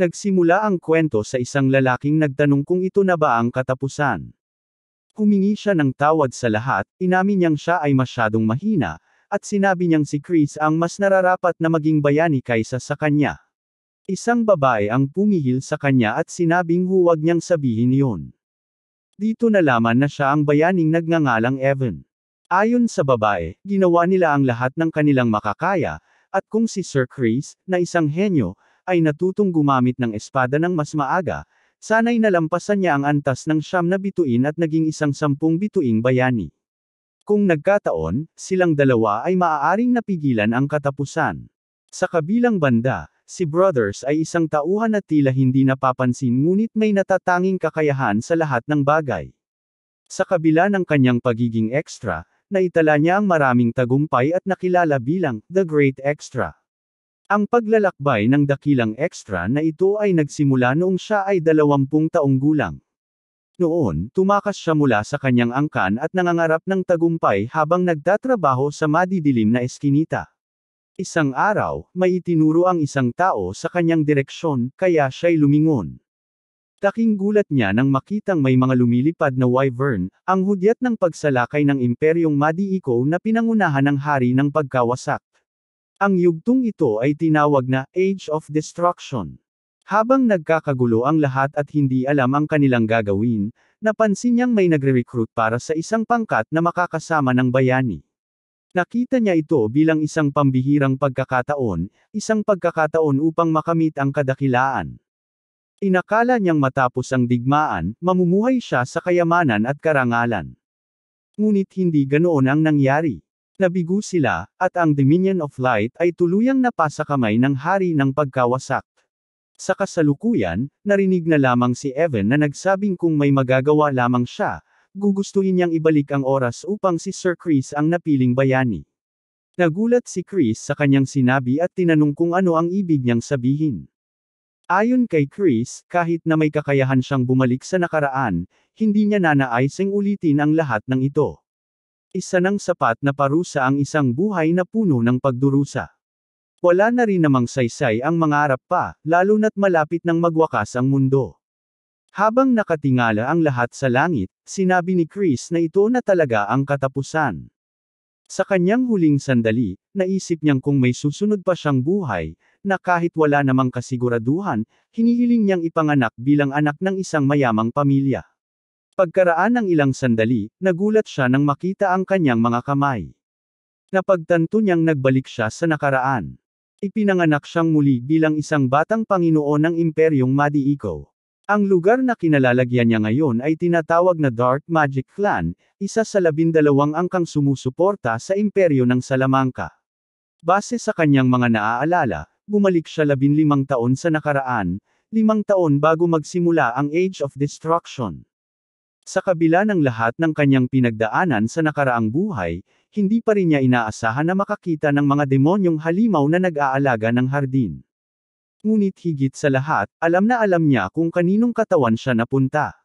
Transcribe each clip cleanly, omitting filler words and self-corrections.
Nagsimula ang kwento sa isang lalaking nagtanong kung ito na ba ang katapusan. Humingi siya ng tawad sa lahat, inamin niyang siya ay masyadong mahina, at sinabi niyang si Chris ang mas nararapat na maging bayani kaysa sa kanya. Isang babae ang pumihil sa kanya at sinabing huwag niyang sabihin iyon. Dito nalaman na siya ang bayaning nagngangalang Evan. Ayon sa babae, ginawa nila ang lahat ng kanilang makakaya, at kung si Sir Chris, na isang henyo, ay natutong gumamit ng espada ng mas maaga, sana'y nalampasan niya ang antas ng 9 na bituin at naging isang 10 bituing bayani. Kung nagkataon, silang dalawa ay maaaring napigilan ang katapusan. Sa kabilang banda, si Brothers ay isang tauhan na tila hindi napapansin ngunit may natatanging kakayahan sa lahat ng bagay. Sa kabila ng kanyang pagiging extra, naitala niya ang maraming tagumpay at nakilala bilang The Great Extra. Ang paglalakbay ng dakilang extra na ito ay nagsimula noong siya ay 20 taong gulang. Noon, tumakas siya mula sa kanyang angkan at nangangarap ng tagumpay habang nagtatrabaho sa madidilim na eskinita. Isang araw, may itinuro ang isang tao sa kanyang direksyon, kaya siya'y lumingon. Taking gulat niya nang makitang may mga lumilipad na wyvern, ang hudyat ng pagsalakay ng imperyong Madi-Iko na pinangunahan ng hari ng pagkawasak. Ang yugtong ito ay tinawag na Age of Destruction. Habang nagkakagulo ang lahat at hindi alam ang kanilang gagawin, napansin niyang may nagre-recruit para sa isang pangkat na makakasama ng bayani. Nakita niya ito bilang isang pambihirang pagkakataon, isang pagkakataon upang makamit ang kadakilaan. Inakala niyang matapos ang digmaan, mamumuhay siya sa kayamanan at karangalan. Ngunit hindi ganoon ang nangyari. Nabigo sila, at ang Dominion of Light ay tuluyang napasa kamay ng hari ng pagkawasak. Sa kasalukuyan, narinig na lamang si Evan na nagsabing kung may magagawa lamang siya, gugustuhin niyang ibalik ang oras upang si Sir Chris ang napiling bayani. Nagulat si Chris sa kanyang sinabi at tinanong kung ano ang ibig niyang sabihin. Ayon kay Chris, kahit na may kakayahan siyang bumalik sa nakaraan, hindi niya nanaising ulitin ang lahat ng ito. Isa ng sapat na parusa ang isang buhay na puno ng pagdurusa. Wala na rin namang saysay ang mangarap pa, lalo na't malapit nang magwakas ang mundo. Habang nakatingala ang lahat sa langit, sinabi ni Chris na ito na talaga ang katapusan. Sa kanyang huling sandali, naisip niyang kung may susunod pa siyang buhay, na kahit wala namang kasiguraduhan, hinihiling niyang ipanganak bilang anak ng isang mayamang pamilya. Pagkaraan ng ilang sandali, nagulat siya nang makita ang kanyang mga kamay. Napagtanto niyang nagbalik siya sa nakaraan. Ipinanganak siyang muli bilang isang batang Panginoon ng Imperyong Madi-Iko. Ang lugar na kinalalagyan niya ngayon ay tinatawag na Dark Magic Clan, isa sa 12 angkang sumusuporta sa Imperyo ng Salamanca. Base sa kanyang mga naaalala, bumalik siya 15 taon sa nakaraan, 5 taon bago magsimula ang Age of Destruction. Sa kabila ng lahat ng kanyang pinagdaanan sa nakaraang buhay, hindi pa rin niya inaasahan na makakita ng mga demonyong halimaw na nag-aalaga ng hardin. Ngunit higit sa lahat, alam na alam niya kung kaninong katawan siya napunta.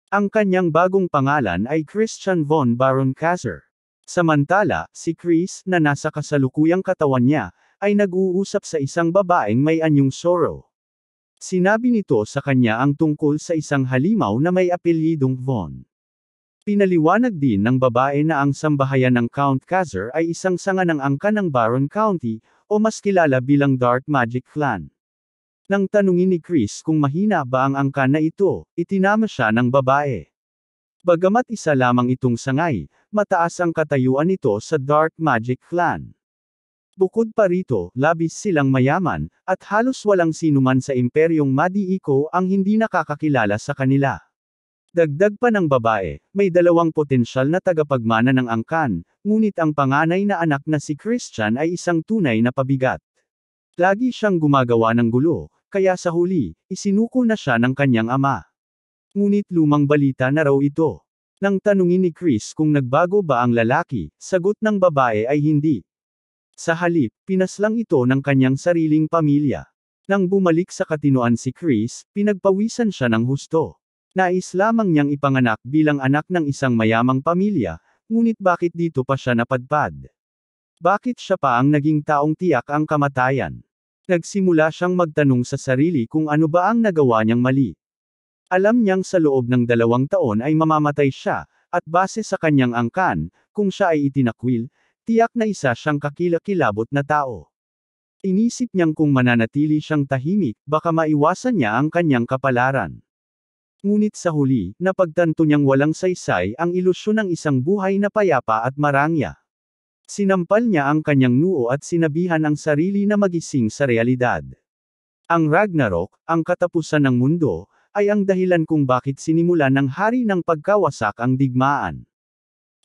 Ang kanyang bagong pangalan ay Christian von Baron Kaiser. Samantala, si Chris, na nasa kasalukuyang katawan niya, ay nag-uusap sa isang babaeng may anyong Sorrow. Sinabi nito sa kanya ang tungkol sa isang halimaw na may apelyidong Von. Pinaliwanag din ng babae na ang sambahayan ng Count Kaiser ay isang sanga ng angkan ng Baron County, o mas kilala bilang Dark Magic Clan. Nang tanungin ni Chris kung mahina ba ang angkan na ito, itinama siya ng babae. Bagamat isa lamang itong sangay, mataas ang katayuan nito sa Dark Magic Clan. Bukod pa rito, labis silang mayaman, at halos walang sinuman sa Imperyong Madi-Iko ang hindi nakakakilala sa kanila. Dagdag pa ng babae, may 2 potensyal na tagapagmana ng angkan, ngunit ang panganay na anak na si Christian ay isang tunay na pabigat. Lagi siyang gumagawa ng gulo, kaya sa huli, isinuko na siya ng kanyang ama. Ngunit lumang balita na raw ito. Nang tanungin ni Chris kung nagbago ba ang lalaki, sagot ng babae ay hindi. Sa halip, pinaslang ito ng kanyang sariling pamilya. Nang bumalik sa katinoan si Chris, pinagpawisan siya ng husto. Nais lamang niyang ipanganak bilang anak ng isang mayamang pamilya, ngunit bakit dito pa siya napadpad? Bakit siya pa ang naging taong tiyak ang kamatayan? Nagsimula siyang magtanong sa sarili kung ano ba ang nagawa niyang mali. Alam niyang sa loob ng 2 taon ay mamamatay siya, at base sa kanyang angkan, kung siya ay itinakwil, tiyak na isa siyang kakilakilabot na tao. Inisip niyang kung mananatili siyang tahimik, baka maiwasan niya ang kanyang kapalaran. Ngunit sa huli, napagtanto niyang walang saysay ang ilusyon ng isang buhay na payapa at marangya. Sinampal niya ang kanyang noo at sinabihan ang sarili na magising sa realidad. Ang Ragnarok, ang katapusan ng mundo, ay ang dahilan kung bakit sinimulan ng hari ng pagkawasak ang digmaan.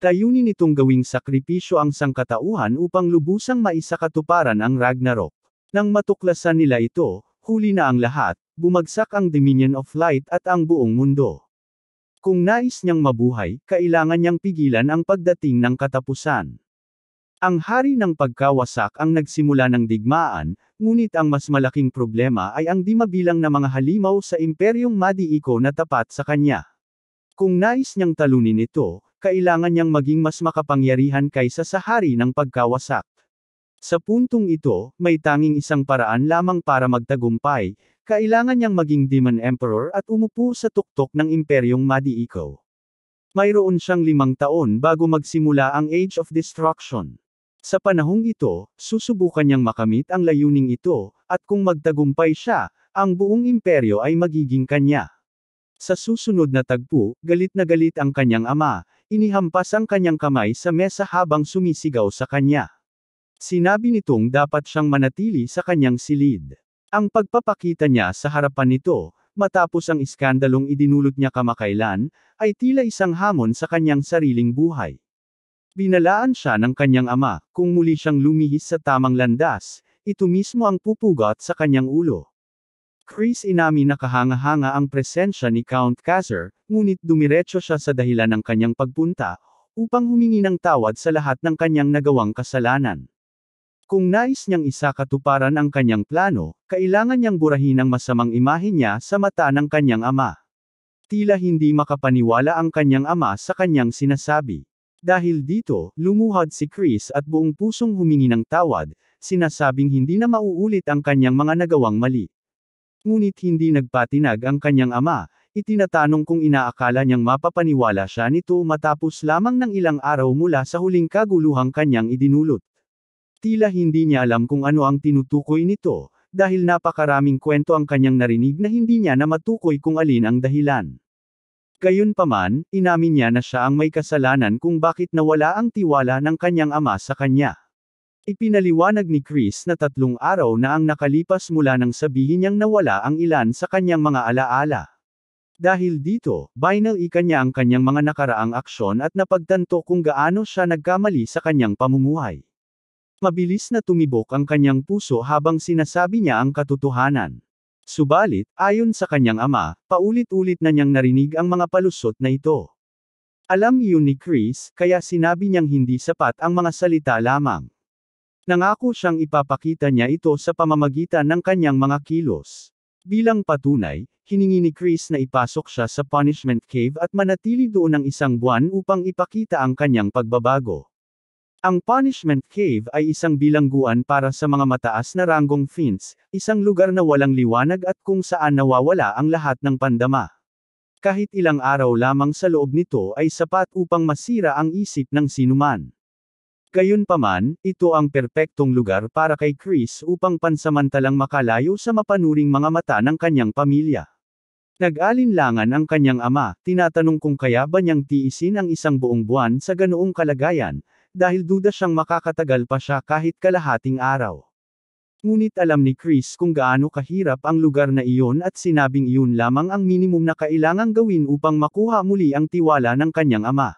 Layunin nitong gawing sakripisyo ang sangkatauhan upang lubusang maisakatuparan ang Ragnarok. Nang matuklasan nila ito, huli na ang lahat, bumagsak ang Dominion of Light at ang buong mundo. Kung nais niyang mabuhay, kailangan niyang pigilan ang pagdating ng katapusan. Ang hari ng pagkawasak ang nagsimula ng digmaan, ngunit ang mas malaking problema ay ang di mabilang na mga halimaw sa imperyong Madiiko na tapat sa kanya. Kung nais niyang talunin ito, kailangan niyang maging mas makapangyarihan kaysa sa hari ng pagkawasak. Sa puntong ito, may tanging isang paraan lamang para magtagumpay, kailangan niyang maging Demon Emperor at umupo sa tuktok ng imperyong Madiiko. Mayroon siyang 5 taon bago magsimula ang Age of Destruction. Sa panahong ito, susubukan niyang makamit ang layuning ito, at kung magtagumpay siya, ang buong imperyo ay magiging kanya. Sa susunod na tagpo, galit na galit ang kanyang ama, inihampas ang kanyang kamay sa mesa habang sumisigaw sa kanya. Sinabi nitong dapat siyang manatili sa kanyang silid. Ang pagpapakita niya sa harapan nito, matapos ang iskandalong idinulot niya kamakailan, ay tila isang hamon sa kanyang sariling buhay. Binalaan siya ng kanyang ama, kung muli siyang lumihis sa tamang landas, ito mismo ang pupugat sa kanyang ulo. Chris inamin na kahanga-hanga ang presensya ni Count Kazar, ngunit dumiretso siya sa dahilan ng kanyang pagpunta, upang humingi ng tawad sa lahat ng kanyang nagawang kasalanan. Kung nais niyang isakatuparan ang kanyang plano, kailangan niyang burahin ang masamang imahe niya sa mata ng kanyang ama. Tila hindi makapaniwala ang kanyang ama sa kanyang sinasabi. Dahil dito, lumuhad si Chris at buong pusong humingi ng tawad, sinasabing hindi na mauulit ang kanyang mga nagawang mali. Ngunit hindi nagpatinag ang kanyang ama, itinatanong kung inaakala niyang mapapaniwala siya nito matapos lamang ng ilang araw mula sa huling kaguluhang kanyang idinulot. Tila hindi niya alam kung ano ang tinutukoy nito, dahil napakaraming kwento ang kanyang narinig na hindi niya na matukoy kung alin ang dahilan. Gayunpaman, inamin niya na siya ang may kasalanan kung bakit nawala ang tiwala ng kanyang ama sa kanya. Ipinaliwanag ni Chris na 3 araw na ang nakalipas mula nang sabihin niyang nawala ang ilan sa kanyang mga alaala. Dahil dito, binalikan niya ang kanyang mga nakaraang aksyon at napagtanto kung gaano siya nagkamali sa kanyang pamumuhay. Mabilis na tumibok ang kanyang puso habang sinasabi niya ang katotohanan. Subalit, ayon sa kanyang ama, paulit-ulit na niyang narinig ang mga palusot na ito. Alam iyon ni Chris, kaya sinabi niyang hindi sapat ang mga salita lamang. Nangako siyang ipapakita niya ito sa pamamagitan ng kanyang mga kilos. Bilang patunay, hiningi ni Chris na ipasok siya sa punishment cave at manatili doon ng 1 buwan upang ipakita ang kanyang pagbabago. Ang Punishment Cave ay isang bilangguan para sa mga mataas na ranggong fiends, isang lugar na walang liwanag at kung saan nawawala ang lahat ng pandama. Kahit ilang araw lamang sa loob nito ay sapat upang masira ang isip ng sinuman. Gayunpaman, ito ang perpektong lugar para kay Chris upang pansamantalang makalayo sa mapanuring mga mata ng kanyang pamilya. Nag-alinlangan ang kanyang ama, tinatanong kung kaya ba niyang tiisin ang 1 buong buwan sa ganoong kalagayan, dahil duda siyang makakatagal pa siya kahit kalahating araw. Ngunit alam ni Chris kung gaano kahirap ang lugar na iyon at sinabing iyon lamang ang minimum na kailangang gawin upang makuha muli ang tiwala ng kanyang ama.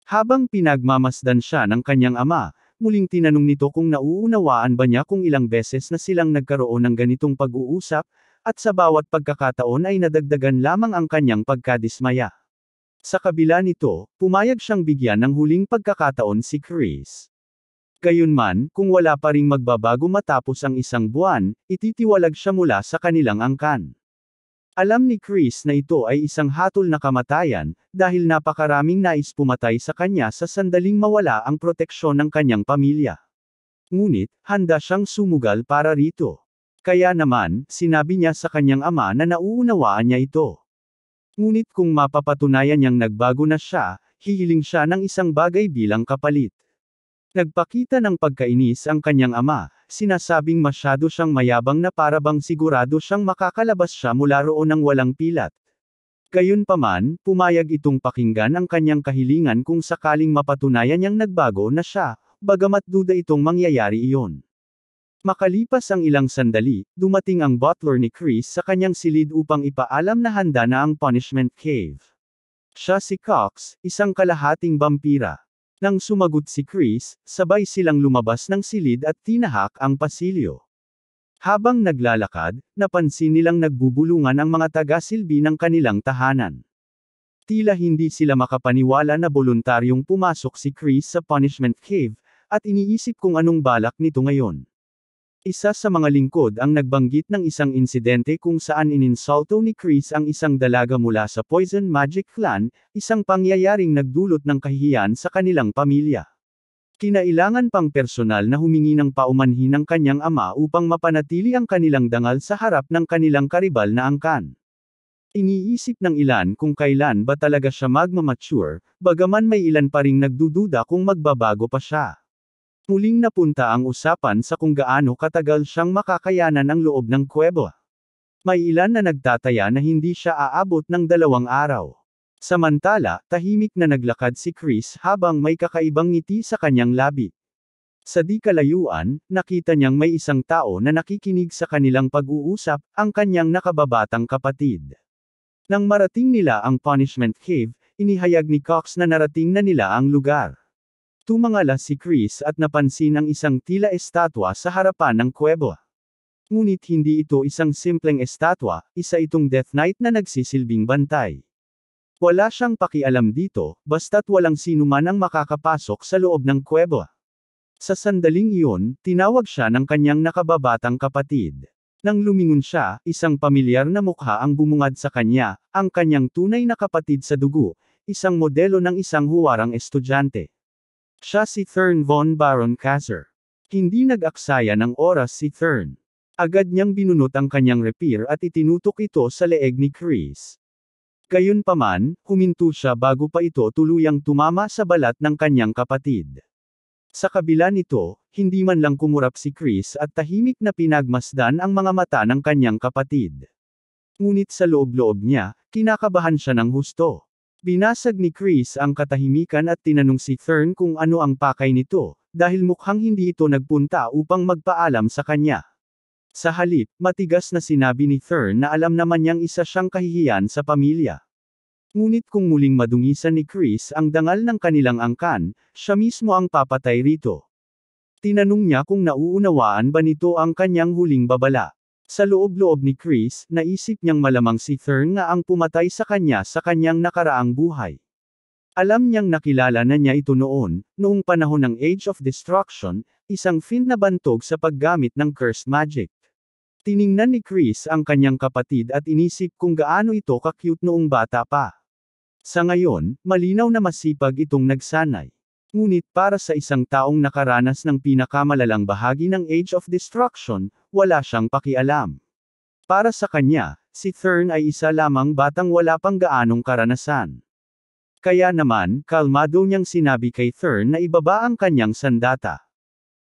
Habang pinagmamasdan siya ng kanyang ama, muling tinanong nito kung nauunawaan ba niya kung ilang beses na silang nagkaroon ng ganitong pag-uusap, at sa bawat pagkakataon ay nadagdagan lamang ang kanyang pagkadismaya. Sa kabila nito, pumayag siyang bigyan ng huling pagkakataon si Chris. Gayunman, kung wala pa ring magbabago matapos ang 1 buwan, ititiwalag siya mula sa kanilang angkan. Alam ni Chris na ito ay isang hatol na kamatayan, dahil napakaraming nais pumatay sa kanya sa sandaling mawala ang proteksyon ng kanyang pamilya. Ngunit, handa siyang sumugal para rito. Kaya naman, sinabi niya sa kanyang ama na nauunawaan niya ito. Ngunit kung mapapatunayan niyang nagbago na siya, hihiling siya ng isang bagay bilang kapalit. Nagpakita ng pagkainis ang kanyang ama, sinasabing masyado siyang mayabang na para bang sigurado siyang makakalabas siya mula roon ng walang pilat. Gayunpaman, pumayag itong pakinggan ang kanyang kahilingan kung sakaling mapatunayan niyang nagbago na siya, bagamat duda itong mangyayari iyon. Makalipas ang ilang sandali, dumating ang butler ni Chris sa kanyang silid upang ipaalam na handa na ang punishment cave. Siya si Cox, isang kalahating vampira. Nang sumagot si Chris, sabay silang lumabas ng silid at tinahak ang pasilyo. Habang naglalakad, napansin nilang nagbubulungan ang mga taga-silbi ng kanilang tahanan. Tila hindi sila makapaniwala na voluntaryong pumasok si Chris sa punishment cave, at iniisip kung anong balak nito ngayon. Isa sa mga lingkod ang nagbanggit ng isang insidente kung saan ininsulto ni Chris ang isang dalaga mula sa Poison Magic Clan, isang pangyayaring nagdulot ng kahihiyan sa kanilang pamilya. Kinailangan pang personal na humingi ng paumanhin ng kanyang ama upang mapanatili ang kanilang dangal sa harap ng kanilang karibal na angkan. Iniisip ng ilan kung kailan ba talaga siya magmamature, bagaman may ilan pa ring nagdududa kung magbabago pa siya. Muling napunta ang usapan sa kung gaano katagal siyang makakayanan ang loob ng kuweba. May ilan na nagtataya na hindi siya aabot ng 2 araw. Samantala, tahimik na naglakad si Chris habang may kakaibang ngiti sa kanyang labi. Sa di kalayuan, nakita niyang may isang tao na nakikinig sa kanilang pag-uusap, ang kanyang nakababatang kapatid. Nang marating nila ang punishment cave, inihayag ni Cox na narating na nila ang lugar. Tumangala si Chris at napansin ang isang tila estatwa sa harapan ng kuweba. Ngunit hindi ito isang simpleng estatwa, isa itong Death Knight na nagsisilbing bantay. Wala siyang pakialam dito, basta't walang sinuman ang makakapasok sa loob ng kuweba. Sa sandaling iyon, tinawag siya ng kanyang nakababatang kapatid. Nang lumingon siya, isang pamilyar na mukha ang bumungad sa kanya, ang kanyang tunay na kapatid sa dugo, isang modelo ng isang huwarang estudyante. Siya si Thurn von Baron Kaiser. Hindi nag-aksaya ng oras si Thurn. Agad niyang binunot ang kanyang rapier at itinutok ito sa leeg ni Chris. Gayunpaman, huminto siya bago pa ito tuluyang tumama sa balat ng kanyang kapatid. Sa kabila nito, hindi man lang kumurap si Chris at tahimik na pinagmasdan ang mga mata ng kanyang kapatid. Ngunit sa loob-loob niya, kinakabahan siya ng husto. Binasag ni Chris ang katahimikan at tinanong si Thurn kung ano ang pakay nito, dahil mukhang hindi ito nagpunta upang magpaalam sa kanya. Sa halip, matigas na sinabi ni Thurn na alam naman niyang isa siyang kahihiyan sa pamilya. Ngunit kung muling madungisan ni Chris ang dangal ng kanilang angkan, siya mismo ang papatay rito. Tinanong niya kung nauunawaan ba nito ang kanyang huling babala. Sa loob-loob ni Chris, naisip niyang malamang si Thurn nga ang pumatay sa kanya sa kanyang nakaraang buhay. Alam niyang nakilala na niya ito noong panahon ng Age of Destruction, isang fiend na bantog sa paggamit ng cursed magic. Tiningnan ni Chris ang kanyang kapatid at inisip kung gaano ito ka-cute noong bata pa. Sa ngayon, malinaw na masipag itong nagsanay. Ngunit para sa isang taong nakaranas ng pinakamalalang bahagi ng Age of Destruction, wala siyang pakialam. Para sa kanya, si Thurn ay isa lamang batang wala pang gaanong karanasan. Kaya naman, kalmado niyang sinabi kay Thurn na ibaba ang kanyang sandata.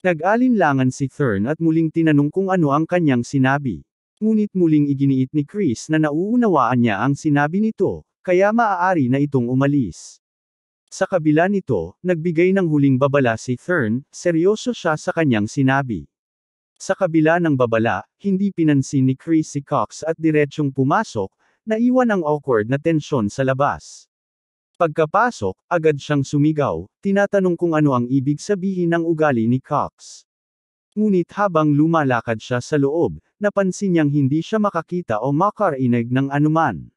Nag-alinlangan si Thurn at muling tinanong kung ano ang kanyang sinabi. Ngunit muling iginiit ni Chris na nauunawaan niya ang sinabi nito, kaya maaari na itong umalis. Sa kabila nito, nagbigay ng huling babala si Thurn, seryoso siya sa kanyang sinabi. Sa kabila ng babala, hindi pinansin ni Chris si Cox at diretsyong pumasok, naiwan ang awkward na tensyon sa labas. Pagkapasok, agad siyang sumigaw, tinatanong kung ano ang ibig sabihin ng ugali ni Cox. Ngunit habang lumalakad siya sa loob, napansin niyang hindi siya makakita o makarinig ng anuman.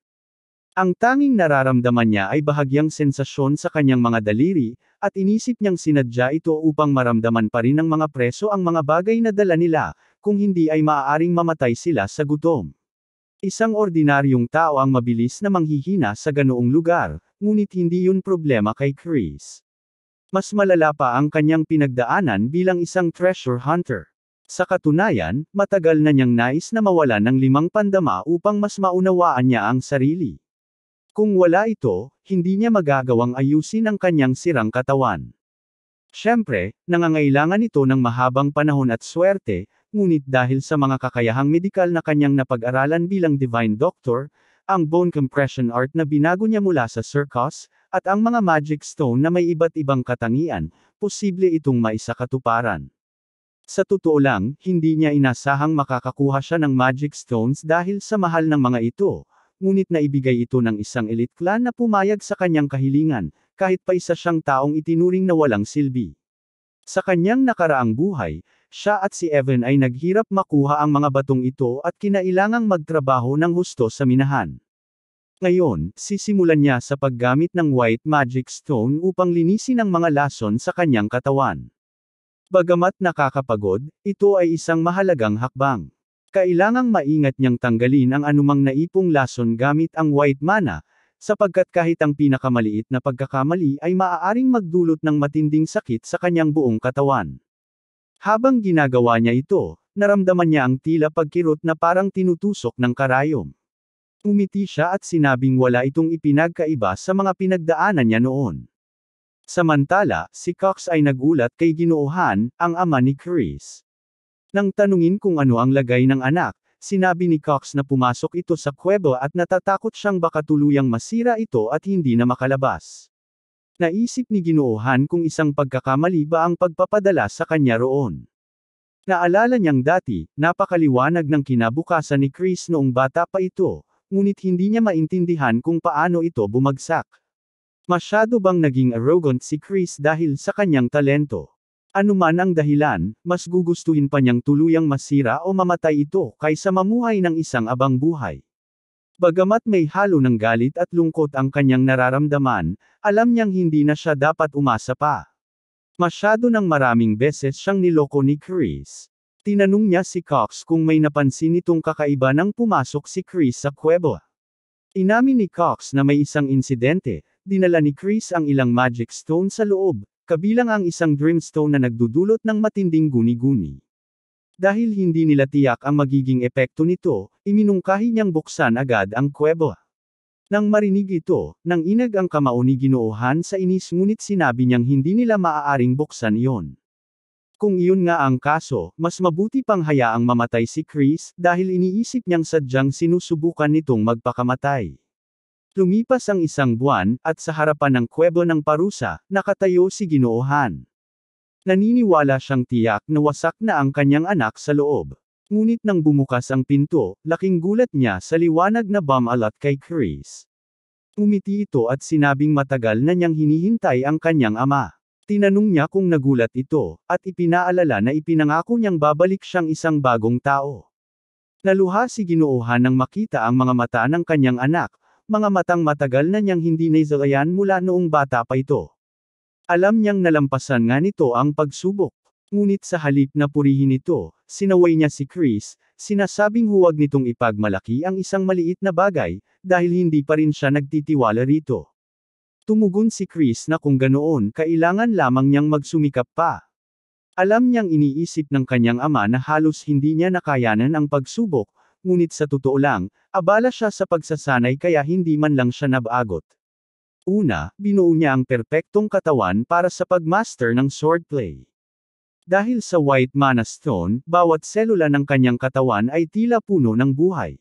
Ang tanging nararamdaman niya ay bahagyang sensasyon sa kanyang mga daliri, at inisip niyang sinadya ito upang maramdaman pa rin ng mga preso ang mga bagay na dala nila, kung hindi ay maaaring mamatay sila sa gutom. Isang ordinaryong tao ang mabilis na manghihina sa ganoong lugar, ngunit hindi yun problema kay Chris. Mas malala pa ang kanyang pinagdaanan bilang isang treasure hunter. Sa katunayan, matagal na niyang nais na mawalan ng 5 pandama upang mas maunawaan niya ang sarili. Kung wala ito, hindi niya magagawang ayusin ang kanyang sirang katawan. Siyempre, nangangailangan ito ng mahabang panahon at swerte, ngunit dahil sa mga kakayahang medikal na kanyang napag-aralan bilang Divine Doctor, ang bone compression art na binago niya mula sa circus, at ang mga magic stone na may iba't ibang katangian, posible itong maisakatuparan. Sa totoo lang, hindi niya inasahang makakakuha siya ng magic stones dahil sa mahal ng mga ito, ngunit naibigay ito ng isang elite clan na pumayag sa kanyang kahilingan, kahit pa isa siyang taong itinuring na walang silbi. Sa kanyang nakaraang buhay, siya at si Evan ay naghirap makuha ang mga batong ito at kinailangang magtrabaho ng husto sa minahan. Ngayon, sisimulan niya sa paggamit ng white magic stone upang linisin ang mga lason sa kanyang katawan. Bagamat nakakapagod, ito ay isang mahalagang hakbang. Kailangang maingat niyang tanggalin ang anumang naipong lason gamit ang white mana, sapagkat kahit ang pinakamaliit na pagkakamali ay maaaring magdulot ng matinding sakit sa kanyang buong katawan. Habang ginagawa niya ito, naramdaman niya ang tila pagkirot na parang tinutusok ng karayom. Umiti siya at sinabing wala itong ipinagkaiba sa mga pinagdaanan niya noon. Samantala, si Cox ay nagulat kay Ginoohan, ang ama ni Chris. Nang tanungin kung ano ang lagay ng anak, sinabi ni Cox na pumasok ito sa kuweba at natatakot siyang baka tuluyang masira ito at hindi na makalabas. Naisip ni Ginoohan kung isang pagkakamali ba ang pagpapadala sa kanya roon. Naalala niyang dati, napakaliwanag ng kinabukasan ni Chris noong bata pa ito, ngunit hindi niya maintindihan kung paano ito bumagsak. Masyado bang naging arrogant si Chris dahil sa kanyang talento? Anuman ang dahilan, mas gugustuhin pa niyang tuluyang masira o mamatay ito kaysa mamuhay ng isang abang buhay. Bagamat may halo ng galit at lungkot ang kanyang nararamdaman, alam niyang hindi na siya dapat umasa pa. Masyado ng maraming beses siyang niloko ni Chris. Tinanong niya si Cox kung may napansin itong kakaiba nang pumasok si Chris sa kuweba. Inamin ni Cox na may isang insidente. Dinala ni Chris ang ilang magic stone sa loob, kabilang ang isang dreamstone na nagdudulot ng matinding guni-guni. Dahil hindi nila tiyak ang magiging epekto nito, iminungkahi niyang buksan agad ang kuweba. Nang marinig ito, nanginag ang kamao ni Ginoohan sa inis ngunit sinabi niyang hindi nila maaaring buksan iyon. Kung iyon nga ang kaso, mas mabuti pang hayaang mamatay si Chris dahil iniisip niyang sadyang sinusubukan nitong magpakamatay. Lumipas ang isang buwan, at sa harapan ng kuweba ng parusa, nakatayo si Ginoohan. Naniniwala siyang tiyak na wasak na ang kanyang anak sa loob. Ngunit nang bumukas ang pinto, laking gulat niya sa liwanag na bumalat kay Chris. Umiti ito at sinabing matagal na niyang hinihintay ang kanyang ama. Tinanong niya kung nagulat ito, at ipinaalala na ipinangako niyang babalik siyang isang bagong tao. Naluha si Ginoohan nang makita ang mga mata ng kanyang anak, mga matang matagal na niyang hindi naisalayan mula noong bata pa ito. Alam niyang nalampasan nga nito ang pagsubok. Ngunit sa halip na purihin ito, sinaway niya si Chris, sinasabing huwag nitong ipagmalaki ang isang maliit na bagay, dahil hindi pa rin siya nagtitiwala rito. Tumugon si Chris na kung ganoon kailangan lamang niyang magsumikap pa. Alam niyang iniisip ng kanyang ama na halos hindi niya nakayanan ang pagsubok, ngunit sa totoo lang, abala siya sa pagsasanay kaya hindi man lang siya nabagot. Una, binuo niya ang perpektong katawan para sa pagmaster ng swordplay. Dahil sa white mana stone, bawat selula ng kanyang katawan ay tila puno ng buhay.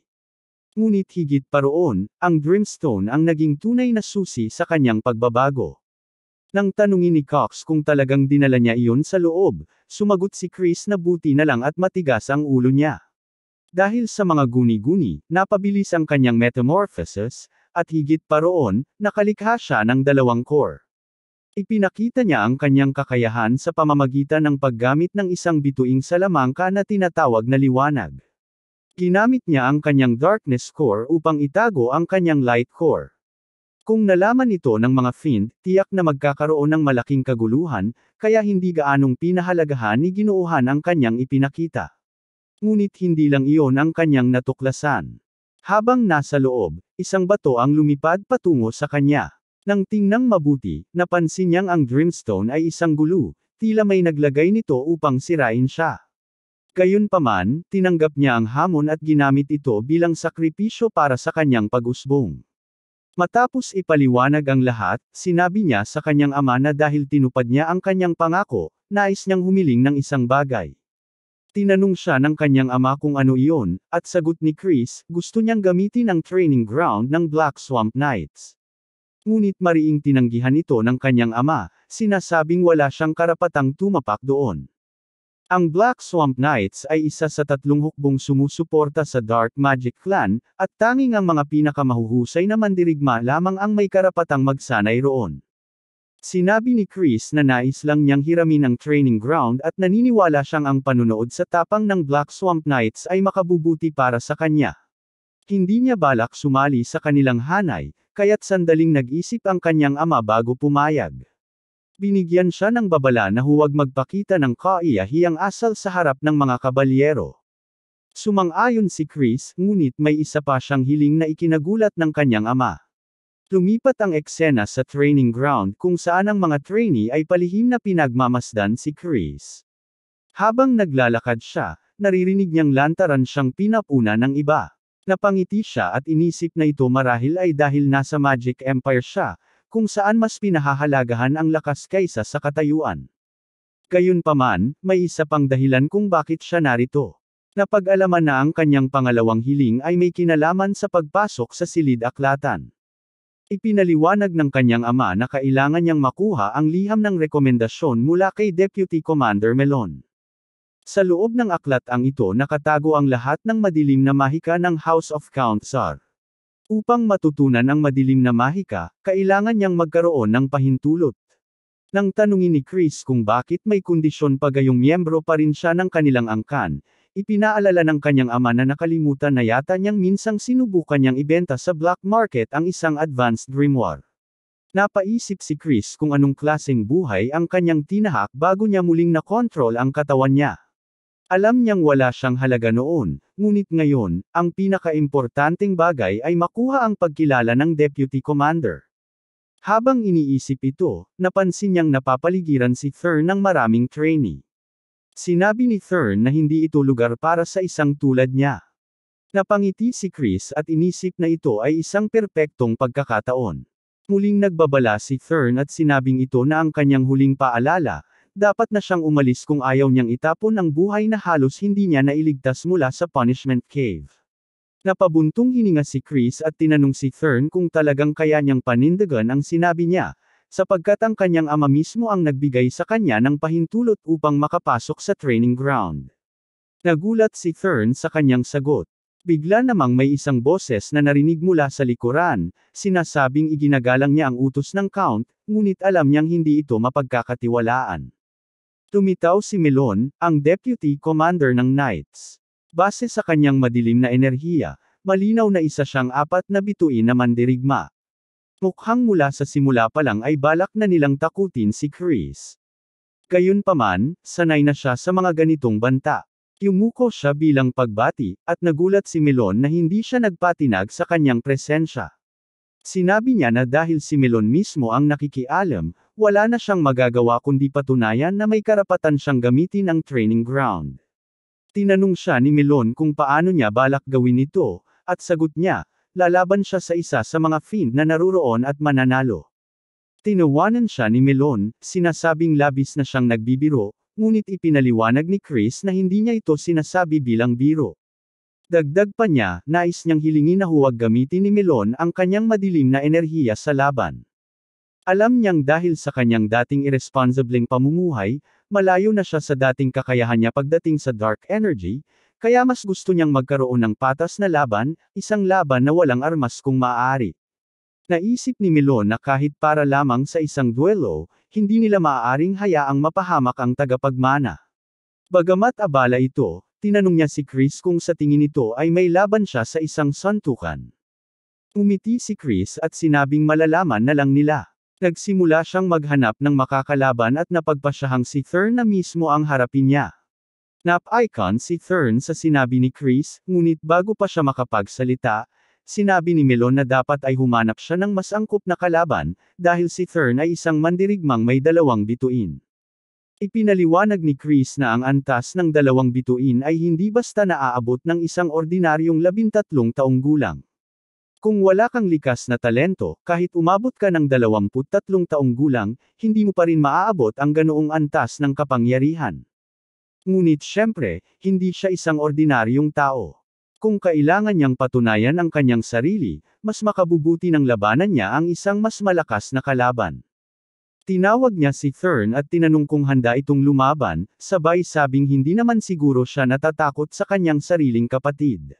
Ngunit higit pa roon, ang Dreamstone ang naging tunay na susi sa kanyang pagbabago. Nang tanungin ni Cox kung talagang dinala niya iyon sa loob, sumagot si Chris na buti na lang at matigas ang ulo niya. Dahil sa mga guni-guni, napabilis ang kanyang metamorphosis, at higit pa roon, nakalikha siya ng 2 core. Ipinakita niya ang kanyang kakayahan sa pamamagitan ng paggamit ng isang bituing salamangka na tinatawag na liwanag. Ginamit niya ang kanyang darkness core upang itago ang kanyang light core. Kung nalaman ito ng mga Fiend, tiyak na magkakaroon ng malaking kaguluhan, kaya hindi gaanong pinahalagahan ni Ginoohan ang kanyang ipinakita. Ngunit hindi lang iyon ang kanyang natuklasan. Habang nasa loob, isang bato ang lumipad patungo sa kanya. Nang tingnang mabuti, napansin niyang ang Dreamstone ay isang gulo, tila may naglagay nito upang sirain siya. Gayunpaman, tinanggap niya ang hamon at ginamit ito bilang sakripisyo para sa kanyang pag-usbong. Matapos ipaliwanag ang lahat, sinabi niya sa kanyang ama na dahil tinupad niya ang kanyang pangako, nais niyang humiling ng isang bagay. Tinanong siya ng kanyang ama kung ano iyon, at sagot ni Chris, gusto niyang gamitin ang training ground ng Black Swamp Knights. Ngunit mariing tinanggihan ito ng kanyang ama, sinasabing wala siyang karapatang tumapak doon. Ang Black Swamp Knights ay isa sa 3 hukbong sumusuporta sa Dark Magic Clan, at tanging ang mga pinakamahuhusay na mandirigma lamang ang may karapatang magsanay roon. Sinabi ni Chris na nais lang niyang hiramin ang training ground at naniniwala siyang ang panunood sa tapang ng Black Swamp Knights ay makabubuti para sa kanya. Hindi niya balak sumali sa kanilang hanay, kaya't sandaling nag-isip ang kanyang ama bago pumayag. Binigyan siya ng babala na huwag magpakita ng kaiyahiyang asal sa harap ng mga kabalyero. Sumang-ayon si Chris, ngunit may isa pa siyang hiling na ikinagulat ng kanyang ama. Lumipat ang eksena sa training ground kung saan ang mga trainee ay palihim na pinagmamasdan si Chris. Habang naglalakad siya, naririnig niyang lantaran siyang pinapuna ng iba. Napangiti siya at inisip na ito marahil ay dahil nasa Magic Empire siya, kung saan mas pinahahalagahan ang lakas kaysa sa katayuan. Gayunpaman, may isa pang dahilan kung bakit siya narito. Napag-alaman na ang kanyang pangalawang hiling ay may kinalaman sa pagpasok sa silid-aklatan. Ipinaliwanag ng kanyang ama na kailangan niyang makuha ang liham ng rekomendasyon mula kay Deputy Commander Melon. Sa loob ng aklat ang ito nakatago ang lahat ng madilim na mahika ng House of Count Zar. Upang matutunan ang madilim na mahika, kailangan niyang magkaroon ng pahintulot. Nang tanungin ni Chris kung bakit may kondisyon pa gayong miyembro pa rin siya ng kanilang angkan, ipinaalala ng kanyang ama na nakalimutan na yata niyang minsang sinubukan niyang ibenta sa black market ang isang advanced grimoire. Napaisip si Chris kung anong klaseng buhay ang kanyang tinahak bago niya muling nakontrol ang katawan niya. Alam niyang wala siyang halaga noon, ngunit ngayon, ang pinakaimportanteng bagay ay makuha ang pagkilala ng Deputy Commander. Habang iniisip ito, napansin niyang napapaligiran si Thurn ng maraming trainee. Sinabi ni Thurn na hindi ito lugar para sa isang tulad niya. Napangiti si Chris at inisip na ito ay isang perpektong pagkakataon. Muling nagbabala si Thurn at sinabing ito na ang kanyang huling paalala, dapat na siyang umalis kung ayaw niyang itapon ang buhay na halos hindi niya nailigtas mula sa Punishment Cave. Napabuntong hininga si Chris at tinanong si Thurn kung talagang kaya niyang panindigan ang sinabi niya, sapagkat ang kanyang ama mismo ang nagbigay sa kanya ng pahintulot upang makapasok sa training ground. Nagulat si Thurn sa kanyang sagot. Bigla namang may isang boses na narinig mula sa likuran, sinasabing iginagalang niya ang utos ng Count, ngunit alam niyang hindi ito mapagkakatiwalaan. Tumitaw si Melon, ang Deputy Commander ng Knights. Base sa kanyang madilim na enerhiya, malinaw na isa siyang 4 na bituin na mandirigma. Mukhang mula sa simula pa lang ay balak na nilang takutin si Chris. Gayunpaman, sanay na siya sa mga ganitong banta. Yumuko siya bilang pagbati, at nagulat si Melon na hindi siya nagpatinag sa kanyang presensya. Sinabi niya na dahil si Melon mismo ang nakikialam, wala na siyang magagawa kundi patunayan na may karapatan siyang gamitin ang training ground. Tinanong siya ni Melon kung paano niya balak gawin ito, at sagot niya, lalaban siya sa isa sa mga fiend na naruroon at mananalo. Tinawanan siya ni Melon, sinasabing labis na siyang nagbibiro, ngunit ipinaliwanag ni Chris na hindi niya ito sinasabi bilang biro. Dagdag pa niya, nais niyang hilingin na huwag gamitin ni Melon ang kanyang madilim na enerhiya sa laban. Alam niyang dahil sa kanyang dating irresponsibleng pamumuhay, malayo na siya sa dating kakayahan niya pagdating sa dark energy, kaya mas gusto niyang magkaroon ng patas na laban, isang laban na walang armas kung maaari. Naisip ni Melon na kahit para lamang sa isang duelo, hindi nila maaaring hayaang mapahamak ang tagapagmana. Bagamat abala ito, tinanong niya si Chris kung sa tingin nito ay may laban siya sa isang suntukan. Umiti si Chris at sinabing malalaman na lang nila. Nagsimula siyang maghanap ng makakalaban at napagpasyahang si Thurn na mismo ang harapin niya. Nap-icon si Thurn sa sinabi ni Chris, ngunit bago pa siya makapagsalita, sinabi ni Melon na dapat ay humanap siya ng mas angkop na kalaban, dahil si Thurn ay isang mandirigmang may 2 bituin. Ipinaliwanag ni Chris na ang antas ng dalawang bituin ay hindi basta naaabot ng isang ordinaryong 13 taong gulang. Kung wala kang likas na talento, kahit umabot ka ng 23 taong gulang, hindi mo pa rin maaabot ang ganoong antas ng kapangyarihan. Ngunit syempre, hindi siya isang ordinaryong tao. Kung kailangan niyang patunayan ang kanyang sarili, mas makabubuti ng labanan niya ang isang mas malakas na kalaban. Tinawag niya si Thurn at tinanong kung handa itong lumaban, sabay sabing hindi naman siguro siya natatakot sa kanyang sariling kapatid.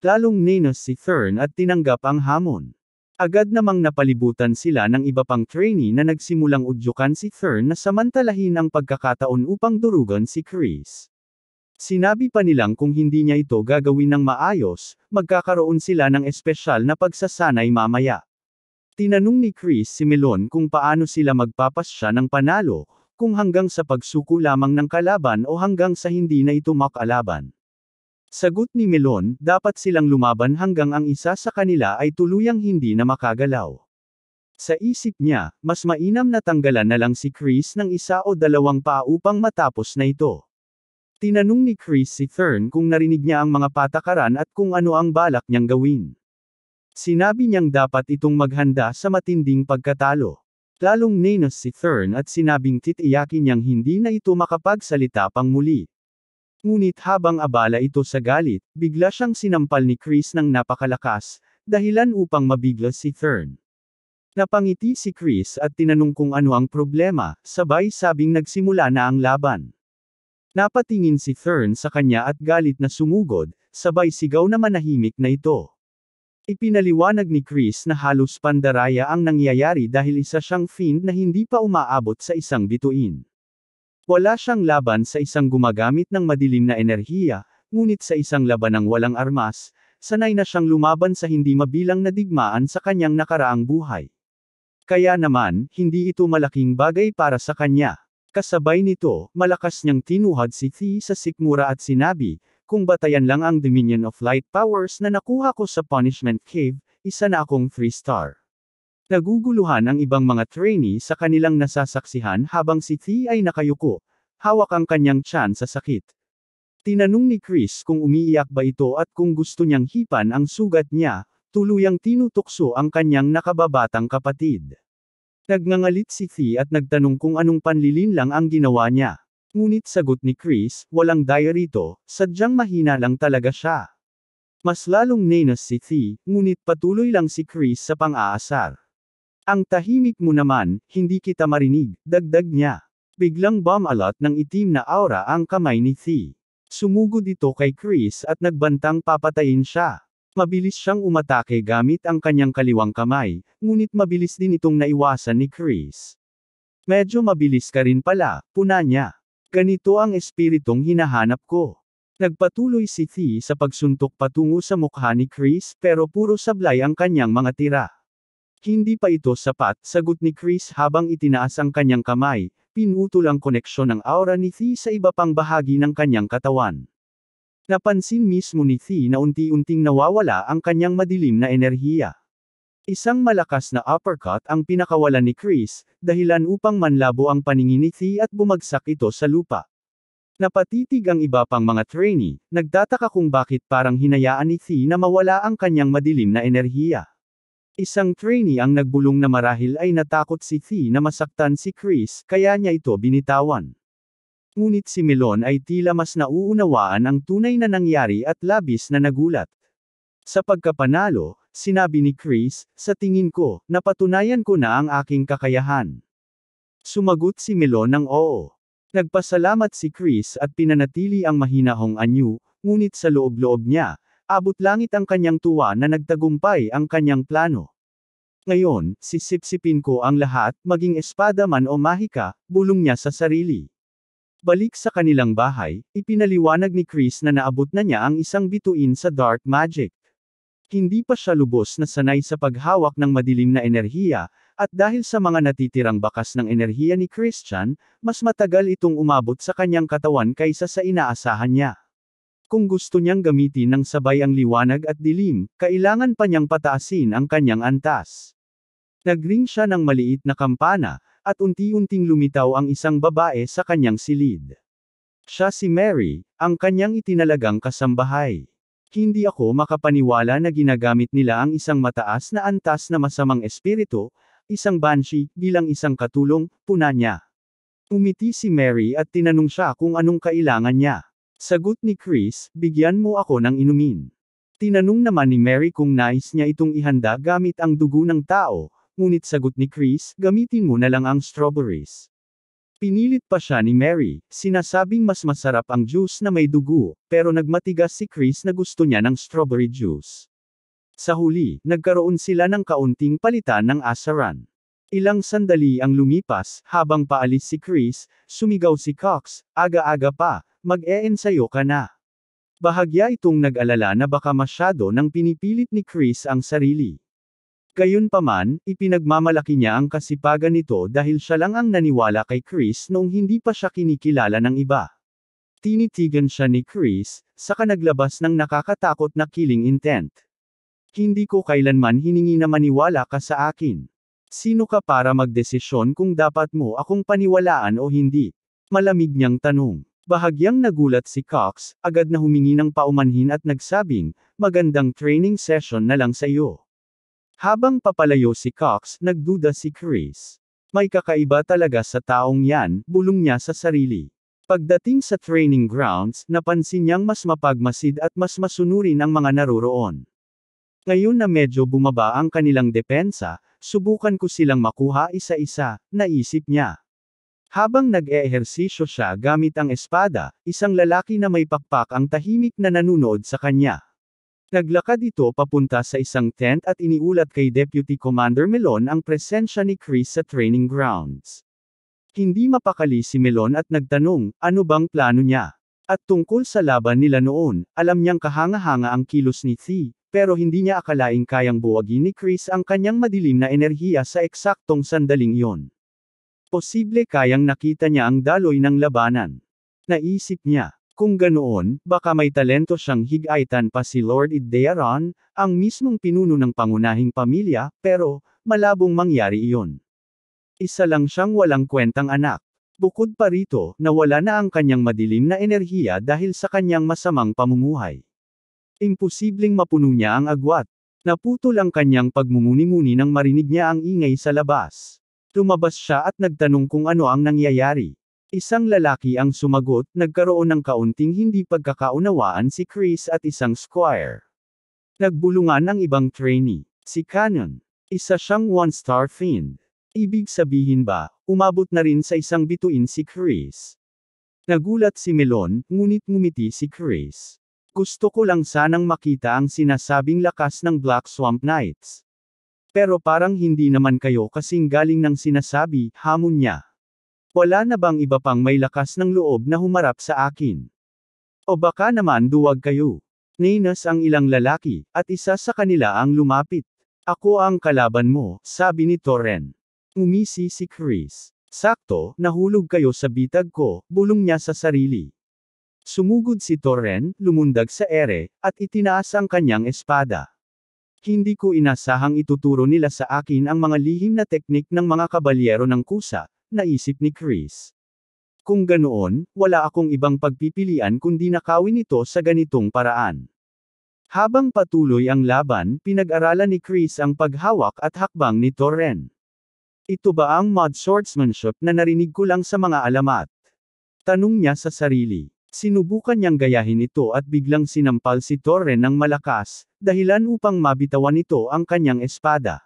Lalong nenos si Thurn at tinanggap ang hamon. Agad namang napalibutan sila ng iba pang trainee na nagsimulang udyukan si Thurn na samantalahin ang pagkakataon upang durugan si Chris. Sinabi pa nilang kung hindi niya ito gagawin ng maayos, magkakaroon sila ng espesyal na pagsasanay mamaya. Tinanong ni Chris si Melon kung paano sila magpapasya ng panalo, kung hanggang sa pagsuko lamang ng kalaban o hanggang sa hindi na ito makalaban. Sagot ni Melon, dapat silang lumaban hanggang ang isa sa kanila ay tuluyang hindi na makagalaw. Sa isip niya, mas mainam na tanggalan na lang si Chris ng isa o dalawang paa upang matapos na ito. Tinanong ni Chris si Thurn kung narinig niya ang mga patakaran at kung ano ang balak niyang gawin. Sinabi niyang dapat itong maghanda sa matinding pagkatalo. Lalong nenos si Thurn at sinabing titiyakin niyang hindi na ito makapagsalita pang muli. Ngunit habang abala ito sa galit, bigla siyang sinampal ni Chris ng napakalakas, dahilan upang mabigla si Thurn. Napangiti si Chris at tinanong kung ano ang problema, sabay sabing nagsimula na ang laban. Napatingin si Thurn sa kanya at galit na sumugod, sabay sigaw na manahimik na ito. Ipinaliwanag ni Chris na halos pandaraya ang nangyayari dahil isa siyang fiend na hindi pa umaabot sa isang bituin. Wala siyang laban sa isang gumagamit ng madilim na enerhiya, ngunit sa isang labanang walang armas, sanay na siyang lumaban sa hindi mabilang na digmaan sa kanyang nakaraang buhay. Kaya naman, hindi ito malaking bagay para sa kanya. Kasabay nito, malakas niyang tinuhad si Thi sa sikmura at sinabi, kung batayan lang ang Dominion of Light Powers na nakuha ko sa Punishment Cave, isa na akong 3-star. Naguguluhan ang ibang mga trainee sa kanilang nasasaksihan habang si Thi ay nakayuko, hawak ang kanyang tiyan sa sakit. Tinanong ni Chris kung umiiyak ba ito at kung gusto niyang hipan ang sugat niya, tuluyang tinutukso ang kanyang nakababatang kapatid. Nagngangalit si Thi at nagtanong kung anong panlilin lang ang ginawa niya. Ngunit sagot ni Chris, walang daya rito, sadyang mahina lang talaga siya. Mas lalong nenos si Thi, ngunit patuloy lang si Chris sa pang-aasar. Ang tahimik mo naman, hindi kita marinig, dagdag niya. Biglang bumalat ng itim na aura ang kamay ni Thi. Sumugod ito kay Chris at nagbantang papatayin siya. Mabilis siyang umatake gamit ang kanyang kaliwang kamay, ngunit mabilis din itong naiwasan ni Chris. Medyo mabilis ka rin pala, puna niya. Ganito ang espiritong hinahanap ko. Nagpatuloy si Thi sa pagsuntok patungo sa mukha ni Chris pero puro sablay ang kanyang mga tira. Hindi pa ito sapat, sagot ni Chris habang itinaas ang kanyang kamay, pinutol ang koneksyon ng aura ni Thi sa iba pang bahagi ng kanyang katawan. Napansin mismo ni Thi na unti-unting nawawala ang kanyang madilim na enerhiya. Isang malakas na uppercut ang pinakawalan ni Chris, dahilan upang manlabo ang paningin ni Thi at bumagsak ito sa lupa. Napatitig ang iba pang mga trainee, nagtataka kung bakit parang hinayaan ni Thi na mawala ang kanyang madilim na enerhiya. Isang trainee ang nagbulong na marahil ay natakot si Thi na masaktan si Chris, kaya niya ito binitawan. Ngunit si Melon ay tila mas nauunawaan ang tunay na nangyari at labis na nagulat. Sa pagkapanalo, sinabi ni Chris, sa tingin ko, napatunayan ko na ang aking kakayahan. Sumagot si Melon ng oo. Nagpasalamat si Chris at pinanatili ang mahinahong anyo, ngunit sa loob-loob niya, abot langit ang kanyang tuwa na nagtagumpay ang kanyang plano. Ngayon, sisipsipin ko ang lahat, maging espada man o mahika, bulong niya sa sarili. Balik sa kanilang bahay, ipinaliwanag ni Chris na naabot na niya ang isang bituin sa dark magic. Hindi pa siya lubos na sanay sa paghawak ng madilim na enerhiya, at dahil sa mga natitirang bakas ng enerhiya ni Christian, mas matagal itong umabot sa kanyang katawan kaysa sa inaasahan niya. Kung gusto niyang gamitin ng sabay ang liwanag at dilim, kailangan pa niyang pataasin ang kanyang antas. Nagring siya ng maliit na kampana, at unti-unting lumitaw ang isang babae sa kanyang silid. Siya si Mary, ang kanyang itinalagang kasambahay. Hindi ako makapaniwala na ginagamit nila ang isang mataas na antas na masamang espiritu, isang banshee, bilang isang katulong, puna niya. Umiti si Mary at tinanong siya kung anong kailangan niya. Sagot ni Chris, bigyan mo ako ng inumin. Tinanong naman ni Mary kung nais niya itong ihanda gamit ang dugo ng tao, ngunit sagot ni Chris, gamitin mo na lang ang strawberries. Pinilit pa siya ni Mary, sinasabing mas masarap ang juice na may dugo, pero nagmatigas si Chris na gusto niya ng strawberry juice. Sa huli, nagkaroon sila ng kaunting palitan ng asaran. Ilang sandali ang lumipas, habang paalis si Chris, sumigaw si Cox, aga-aga pa, mag-e-ensayo ka na. Bahagya itong nag-alala na baka masyado nang pinipilit ni Chris ang sarili. Gayunpaman, ipinagmamalaki niya ang kasipagan nito dahil siya lang ang naniwala kay Chris noong hindi pa siya kinikilala ng iba. Tinitigan siya ni Chris, saka naglabas ng nakakatakot na killing intent. Hindi ko kailanman hiningi na maniwala ka sa akin. Sino ka para magdesisyon kung dapat mo akong paniwalaan o hindi? Malamig niyang tanong. Bahagyang nagulat si Cox, agad na humingi ng paumanhin at nagsabing, magandang training session na lang sa iyo. Habang papalayo si Cox, nagduda si Chris. May kakaiba talaga sa taong yan, bulong niya sa sarili. Pagdating sa training grounds, napansin niyang mas mapagmasid at mas masunurin ang mga naroroon. Ngayon na medyo bumaba ang kanilang depensa, subukan ko silang makuha isa-isa, naisip niya. Habang nag-eehersisyo siya gamit ang espada, isang lalaki na may pakpak ang tahimik na nanunood sa kanya. Naglakad ito papunta sa isang tent at iniulat kay Deputy Commander Melon ang presensya ni Chris sa training grounds. Hindi mapakali si Melon at nagtanong, ano bang plano niya? At tungkol sa laban nila noon, alam niyang kahanga-hanga ang kilos ni Thi, pero hindi niya akalaing kayang buwagin ni Chris ang kanyang madilim na enerhiya sa eksaktong sandaling iyon. Posible kayang nakita niya ang daloy ng labanan. Naisip niya. Kung ganoon, baka may talento siyang higaitan pa si Lord Idearon, ang mismong pinuno ng pangunahing pamilya, pero, malabong mangyari iyon. Isa lang siyang walang kwentang anak. Bukod pa rito, nawala na ang kanyang madilim na enerhiya dahil sa kanyang masamang pamumuhay. Imposibleng mapuno niya ang agwat. Naputol ang kanyang pagmumuni-muni nang marinig niya ang ingay sa labas. Lumabas siya at nagtanong kung ano ang nangyayari. Isang lalaki ang sumagot, nagkaroon ng kaunting hindi pagkakaunawaan si Chris at isang squire. Nagbulungan ang ibang trainee. Si Cannon. Isa siyang one-star fiend. Ibig sabihin ba, umabot na rin sa isang bituin si Chris? Nagulat si Melon, ngunit ngumiti si Chris. Gusto ko lang sanang makita ang sinasabing lakas ng Black Swamp Knights. Pero parang hindi naman kayo kasing galing ng sinasabi, hamon niya. Wala na bang iba pang may lakas ng loob na humarap sa akin? O baka naman duwag kayo? Nainas ang ilang lalaki, at isa sa kanila ang lumapit. Ako ang kalaban mo, sabi ni Torren. Umisi si Chris. Sakto, nahulog kayo sa bitag ko, bulong niya sa sarili. Sumugod si Torren, lumundag sa ere, at itinaas ang kanyang espada. Hindi ko inasahang ituturo nila sa akin ang mga lihim na teknik ng mga kabalyero ng kusa, naisip ni Chris. Kung ganoon, wala akong ibang pagpipilian kundi nakawin ito sa ganitong paraan. Habang patuloy ang laban, pinag-aralan ni Chris ang paghawak at hakbang ni Torren. Ito ba ang mod swordsmanship na narinig ko lang sa mga alamat? Tanong niya sa sarili. Sinubukan niyang gayahin ito at biglang sinampal si Torren ng malakas, dahilan upang mabitawan nito ang kanyang espada.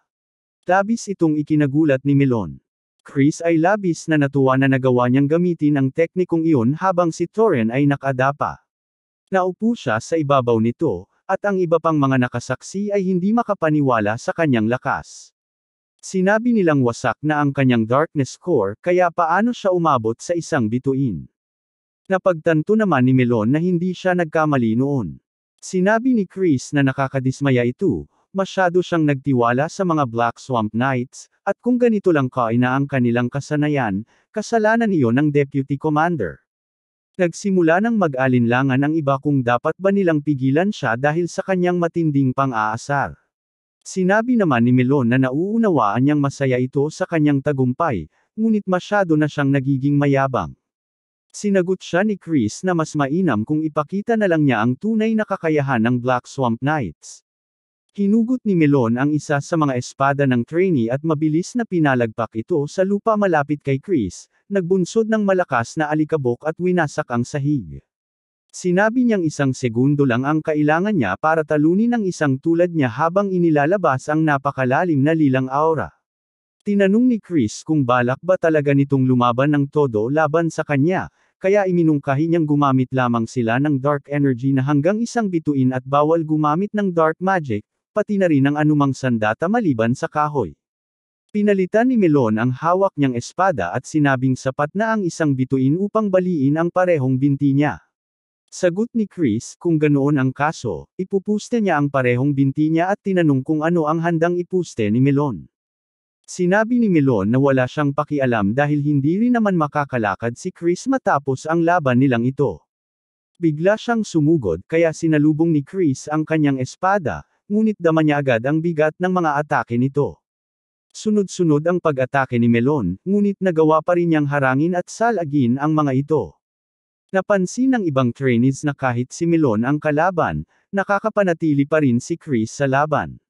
Labis itong ikinagulat ni Melon. Chris ay labis na natuwa na nagawa niyang gamitin ang teknikong iyon habang si Torren ay nakadapa. Naupo siya sa ibabaw nito, at ang iba pang mga nakasaksi ay hindi makapaniwala sa kanyang lakas. Sinabi nilang wasak na ang kanyang darkness core, kaya paano siya umabot sa isang bituin? Napagtanto naman ni Melon na hindi siya nagkamali noon. Sinabi ni Chris na nakakadismaya ito, masyado siyang nagtiwala sa mga Black Swamp Knights, at kung ganito lang kaina ang kanilang kasanayan, kasalanan iyon ng Deputy Commander. Nagsimula ng mag-alinlangan ang iba kung dapat ba nilang pigilan siya dahil sa kanyang matinding pang-aasar. Sinabi naman ni Melon na nauunawaan niyang masaya ito sa kanyang tagumpay, ngunit masyado na siyang nagiging mayabang. Sinagot siya ni Chris na mas mainam kung ipakita na lang niya ang tunay na kakayahan ng Black Swamp Knights. Hinugot ni Melon ang isa sa mga espada ng trainee at mabilis na pinalagpak ito sa lupa malapit kay Chris, nagbunsod ng malakas na alikabok at winasak ang sahig. Sinabi niyang 1 segundo lang ang kailangan niya para talunin ang isang tulad niya habang inilalabas ang napakalalim na lilang aura. Tinanong ni Chris kung balak ba talaga nitong lumaban ng todo laban sa kanya, kaya iminungkahi niyang gumamit lamang sila ng dark energy na hanggang isang bituin at bawal gumamit ng dark magic, pati na rin ang anumang sandata maliban sa kahoy. Pinalitan ni Melon ang hawak niyang espada at sinabing sapat na ang isang bituin upang baliin ang parehong binti niya. Sagot ni Chris kung ganoon ang kaso, ipupuste niya ang parehong binti niya at tinanong kung ano ang handang ipuste ni Melon. Sinabi ni Melon na wala siyang pakialam dahil hindi rin naman makakalakad si Chris matapos ang laban nilang ito. Bigla siyang sumugod kaya sinalubong ni Chris ang kanyang espada, ngunit dama niya agad ang bigat ng mga atake nito. Sunod-sunod ang pag-atake ni Melon, ngunit nagawa pa rin niyang harangin at salagin ang mga ito. Napansin ng ibang trainees na kahit si Melon ang kalaban, nakakapanatili pa rin si Chris sa laban.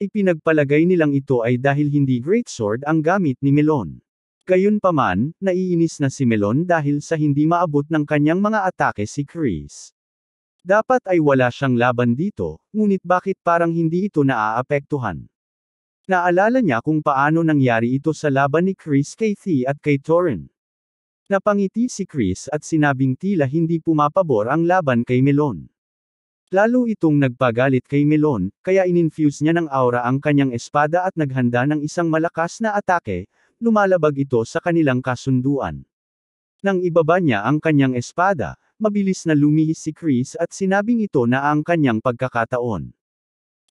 Ipinagpalagay nilang ito ay dahil hindi greatsword ang gamit ni Melon. Gayunpaman, naiinis na si Melon dahil sa hindi maabot ng kanyang mga atake si Chris. Dapat ay wala siyang laban dito, ngunit bakit parang hindi ito naaapektuhan? Naalala niya kung paano nangyari ito sa laban ni Chris kay Thea at kay Torren. Napangiti si Chris at sinabing tila hindi pumapabor ang laban kay Melon. Lalo itong nagpagalit kay Melon, kaya ininfuse niya ng aura ang kanyang espada at naghanda ng isang malakas na atake, lumalabag ito sa kanilang kasunduan. Nang ibaba niya ang kanyang espada, mabilis na lumihis si Chris at sinabing ito na ang kanyang pagkakataon.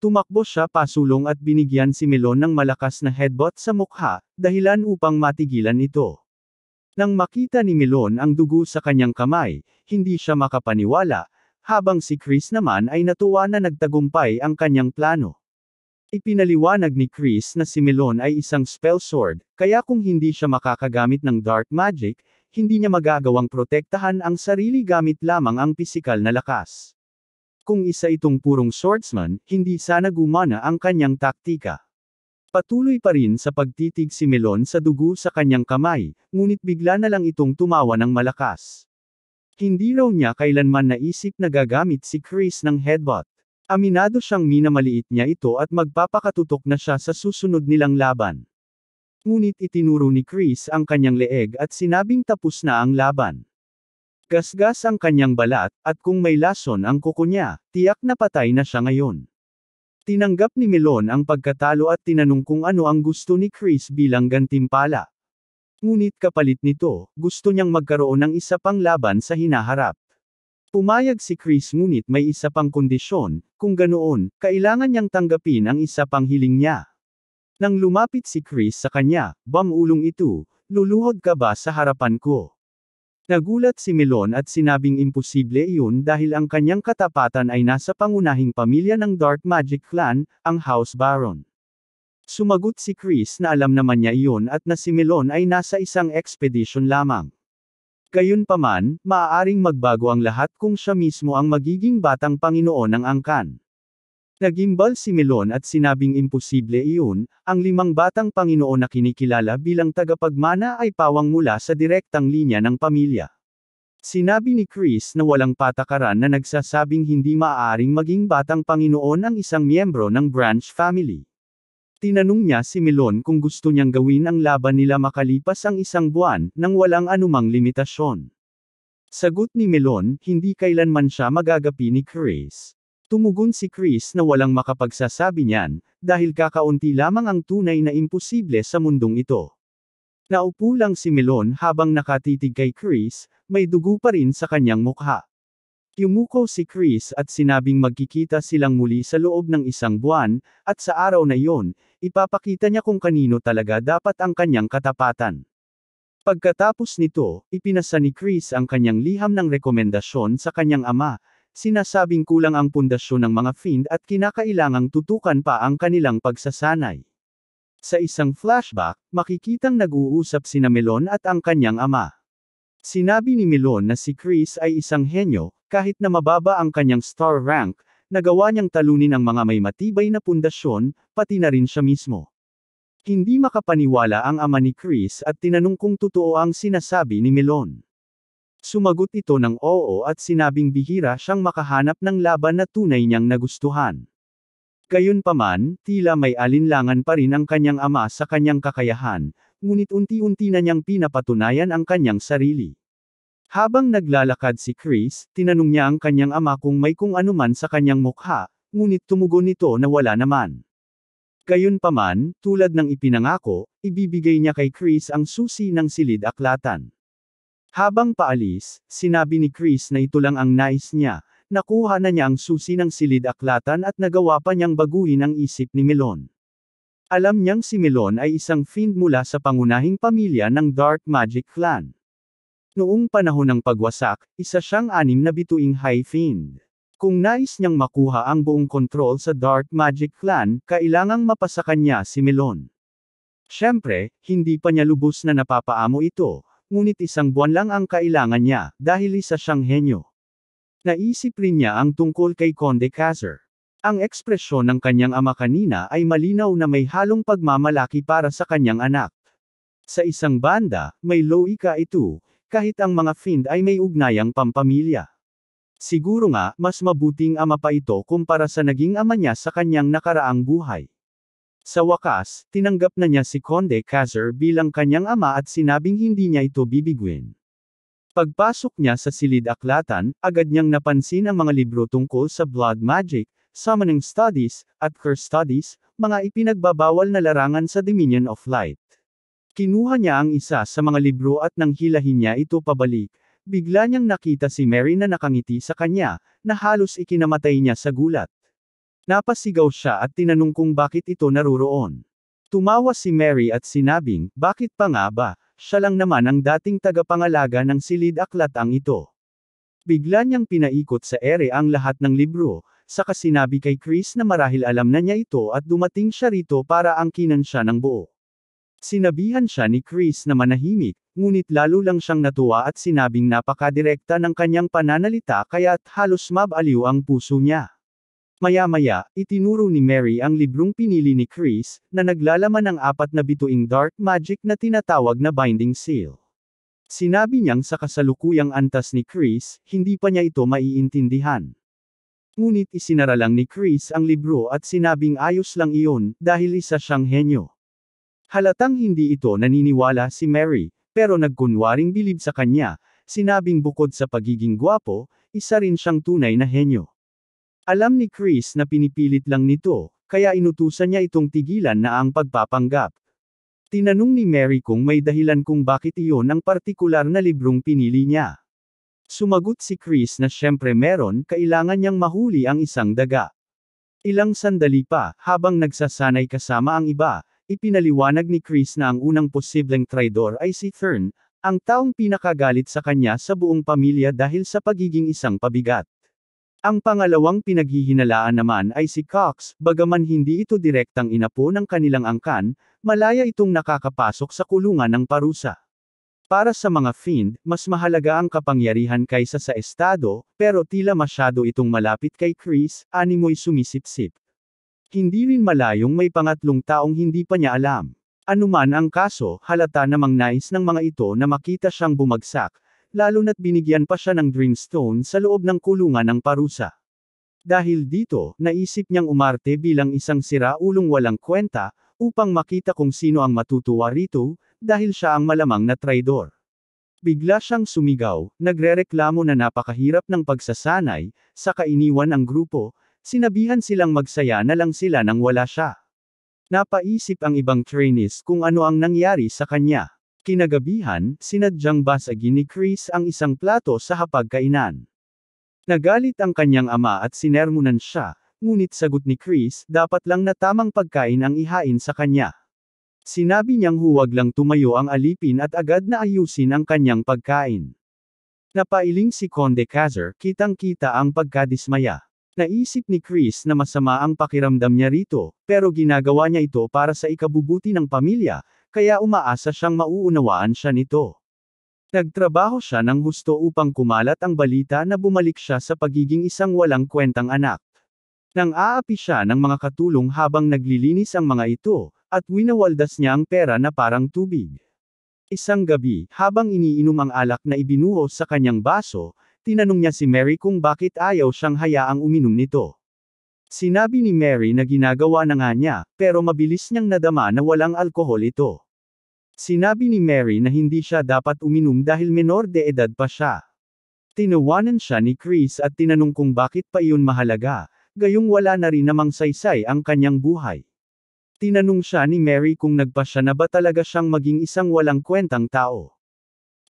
Tumakbo siya pasulong at binigyan si Melon ng malakas na headbutt sa mukha, dahilan upang matigilan ito. Nang makita ni Melon ang dugo sa kanyang kamay, hindi siya makapaniwala, habang si Chris naman ay natuwa na nagtagumpay ang kanyang plano. Ipinaliwanag ni Chris na si Melon ay isang spell sword, kaya kung hindi siya makakagamit ng dark magic, hindi niya magagawang protektahan ang sarili gamit lamang ang pisikal na lakas. Kung isa itong purong swordsman, hindi sana gumana ang kanyang taktika. Patuloy pa rin sa pagtitig si Melon sa dugo sa kanyang kamay, ngunit bigla na lang itong tumawa ng malakas. Hindi raw niya kailanman naisip na gagamit si Chris ng headbutt. Aminado siyang minamaliit niya ito at magpapakatutok na siya sa susunod nilang laban. Ngunit itinuro ni Chris ang kanyang leeg at sinabing tapos na ang laban. Gasgas ang kanyang balat, at kung may lason ang kuko niya, tiyak na patay na siya ngayon. Tinanggap ni Melon ang pagkatalo at tinanong kung ano ang gusto ni Chris bilang gantimpala. Ngunit kapalit nito, gusto niyang magkaroon ng isa pang laban sa hinaharap. Pumayag si Chris ngunit may isa pang kondisyon, kung ganoon, kailangan niyang tanggapin ang isa pang hiling niya. Nang lumapit si Chris sa kanya, "Bamulong ito, luluhod ka ba sa harapan ko?" Nagulat si Melon at sinabing imposible iyon dahil ang kanyang katapatan ay nasa pangunahing pamilya ng Dark Magic Clan, ang House Baron. Sumagot si Chris na alam naman niya iyon at na si Melon ay nasa isang expedition lamang. Gayunpaman, maaaring magbago ang lahat kung siya mismo ang magiging batang Panginoon ng angkan. Nagimbal si Melon at sinabing imposible iyon, ang 5 batang Panginoon na kinikilala bilang tagapagmana ay pawang mula sa direktang linya ng pamilya. Sinabi ni Chris na walang patakaran na nagsasabing hindi maaaring maging batang Panginoon ang isang miyembro ng Branch family. Tinanong niya si Melon kung gusto niyang gawin ang laban nila makalipas ang 1 buwan, nang walang anumang limitasyon. Sagot ni Melon, hindi kailanman siya magagapi ni Chris. Tumugon si Chris na walang makapagsasabi niyan, dahil kakaunti lamang ang tunay na imposible sa mundong ito. Naupo lang si Melon habang nakatitig kay Chris, may dugo pa rin sa kanyang mukha. Yumuko si Chris at sinabing magkikita silang muli sa loob ng 1 buwan, at sa araw na iyon, ipapakita niya kung kanino talaga dapat ang kanyang katapatan. Pagkatapos nito, ipinasa ni Chris ang kanyang liham ng rekomendasyon sa kanyang ama, sinasabing kulang ang pundasyon ng mga Fiend at kinakailangang tutukan pa ang kanilang pagsasanay. Sa isang flashback, makikitang nag-uusap sina Melon at ang kanyang ama. Sinabi ni Melon na si Chris ay isang henyo, kahit na mababa ang kanyang star rank, nagawa niyang talunin ang mga may matibay na pundasyon, pati na rin siya mismo. Hindi makapaniwala ang ama ni Chris at tinanong kung totoo ang sinasabi ni Melon. Sumagot ito ng oo at sinabing bihira siyang makahanap ng laban na tunay niyang nagustuhan. Gayunpaman, tila may alinlangan pa rin ang kanyang ama sa kanyang kakayahan, ngunit unti-unti na niyang pinapatunayan ang kanyang sarili. Habang naglalakad si Chris, tinanong niya ang kanyang ama kung may kung anuman sa kanyang mukha, ngunit tumugon nito na wala naman. Gayunpaman, tulad ng ipinangako, ibibigay niya kay Chris ang susi ng silid-aklatan. Habang paalis, sinabi ni Chris na ito lang ang nais niya, nakuha na niya ang susi ng silid-aklatan at nagawa pa niyang baguhin ang isip ni Melon. Alam niyang si Melon ay isang fiend mula sa pangunahing pamilya ng Dark Magic Clan. Noong panahon ng pagwasak, isa siyang 6 na bituing High Fiend. Kung nais niyang makuha ang buong kontrol sa Dark Magic Clan, kailangang mapasa kanya si Melon. Siyempre, hindi pa niya lubos na napapaamo ito, ngunit 1 buwan lang ang kailangan niya, dahil isa siyang henyo. Naisip rin niya ang tungkol kay Conde Kazar. Ang ekspresyon ng kanyang ama kanina ay malinaw na may halong pagmamalaki para sa kanyang anak. Sa isang banda, may loika ito, kahit ang mga fiend ay may ugnayang pampamilya. Siguro nga, mas mabuting ama pa ito kumpara sa naging ama niya sa kanyang nakaraang buhay. Sa wakas, tinanggap na niya si Conde Kazar bilang kanyang ama at sinabing hindi niya ito bibiguin. Pagpasok niya sa silid-aklatan, agad niyang napansin ang mga libro tungkol sa blood magic, summoning studies, at curse studies, mga ipinagbabawal na larangan sa Dominion of Light. Kinuha niya ang isa sa mga libro at nang hilahin niya ito pabalik, bigla niyang nakita si Mary na nakangiti sa kanya, na halos ikinamatay niya sa gulat. Napasigaw siya at tinanong kung bakit ito naroroon. Tumawa si Mary at sinabing, bakit pa nga ba, siya lang naman ang dating tagapangalaga ng silid-aklatang ito. Bigla niyang pinaikot sa ere ang lahat ng libro, saka sinabi kay Chris na marahil alam na niya ito at dumating siya rito para angkinan siya ng buo. Sinabihan siya ni Chris na manahimik, ngunit lalo lang siyang natuwa at sinabing napakadirekta ng kanyang pananalita kaya't halos mabaliw ang puso niya. Maya-maya, itinuro ni Mary ang librong pinili ni Chris, na naglalaman ng 4 na bituing dark magic na tinatawag na Binding Seal. Sinabi niyang sa kasalukuyang antas ni Chris, hindi pa niya ito maiintindihan. Ngunit isinara lang ni Chris ang libro at sinabing ayos lang iyon, dahil isa siyang henyo. Halatang hindi ito naniniwala si Mary, pero nagkunwaring bilib sa kanya, sinabing bukod sa pagiging gwapo, isa rin siyang tunay na henyo. Alam ni Chris na pinipilit lang nito, kaya inutusan niya itong tigilan na ang pagpapanggap. Tinanong ni Mary kung may dahilan kung bakit iyon ang partikular na librong pinili niya. Sumagot si Chris na syempre meron, kailangan niyang mahuli ang isang daga. Ilang sandali pa, habang nagsasanay kasama ang iba, ipinaliwanag ni Chris na ang unang posibleng traidor ay si Thurn, ang taong pinakagalit sa kanya sa buong pamilya dahil sa pagiging isang pabigat. Ang pangalawang pinaghihinalaan naman ay si Cox, bagaman hindi ito direktang inapo ng kanilang angkan, malaya itong nakakapasok sa kulungan ng parusa. Para sa mga fiend, mas mahalaga ang kapangyarihan kaysa sa estado, pero tila masyado itong malapit kay Chris, animoy sumisipsip. Hindi rin malayong may pangatlong taong hindi pa niya alam. Anuman ang kaso, halata namang nais ng mga ito na makita siyang bumagsak, lalo na't binigyan pa siya ng Dreamstone sa loob ng kulungan ng parusa. Dahil dito, naisip niyang umarte bilang isang siraulong walang kwenta, upang makita kung sino ang matutuwa rito, dahil siya ang malamang na traidor. Bigla siyang sumigaw, nagrereklamo na napakahirap ng pagsasanay, saka iniwan ang grupo, sinabihan silang magsaya na lang sila nang wala siya. Napaisip ang ibang trainees kung ano ang nangyari sa kanya. Kinagabihan, sinadyang basagin ni Chris ang isang plato sa hapagkainan. Nagalit ang kanyang ama at sinermonan siya, ngunit sagot ni Chris, dapat lang na tamang pagkain ang ihain sa kanya. Sinabi niyang huwag lang tumayo ang alipin at agad na ayusin ang kanyang pagkain. Napailing si Conde Kazar, kitang-kita ang pagkadismaya. Naisip ni Chris na masama ang pakiramdam niya rito, pero ginagawa niya ito para sa ikabubuti ng pamilya, kaya umaasa siyang mauunawaan siya nito. Nagtrabaho siya ng husto upang kumalat ang balita na bumalik siya sa pagiging isang walang kwentang anak. Nang aapi siya ng mga katulong habang naglilinis ang mga ito, at winawaldas niya ang pera na parang tubig. Isang gabi, habang iniinom ang alak na ibinuhos sa kanyang baso, tinanong niya si Mary kung bakit ayaw siyang hayaang uminom nito. Sinabi ni Mary na ginagawa na nga niya, pero mabilis niyang nadama na walang alkohol ito. Sinabi ni Mary na hindi siya dapat uminom dahil menor de edad pa siya. Tinawanan siya ni Chris at tinanong kung bakit pa iyon mahalaga, gayong wala na rin namang saysay ang kanyang buhay. Tinanong siya ni Mary kung nagpasya na ba talaga siyang maging isang walang kwentang tao.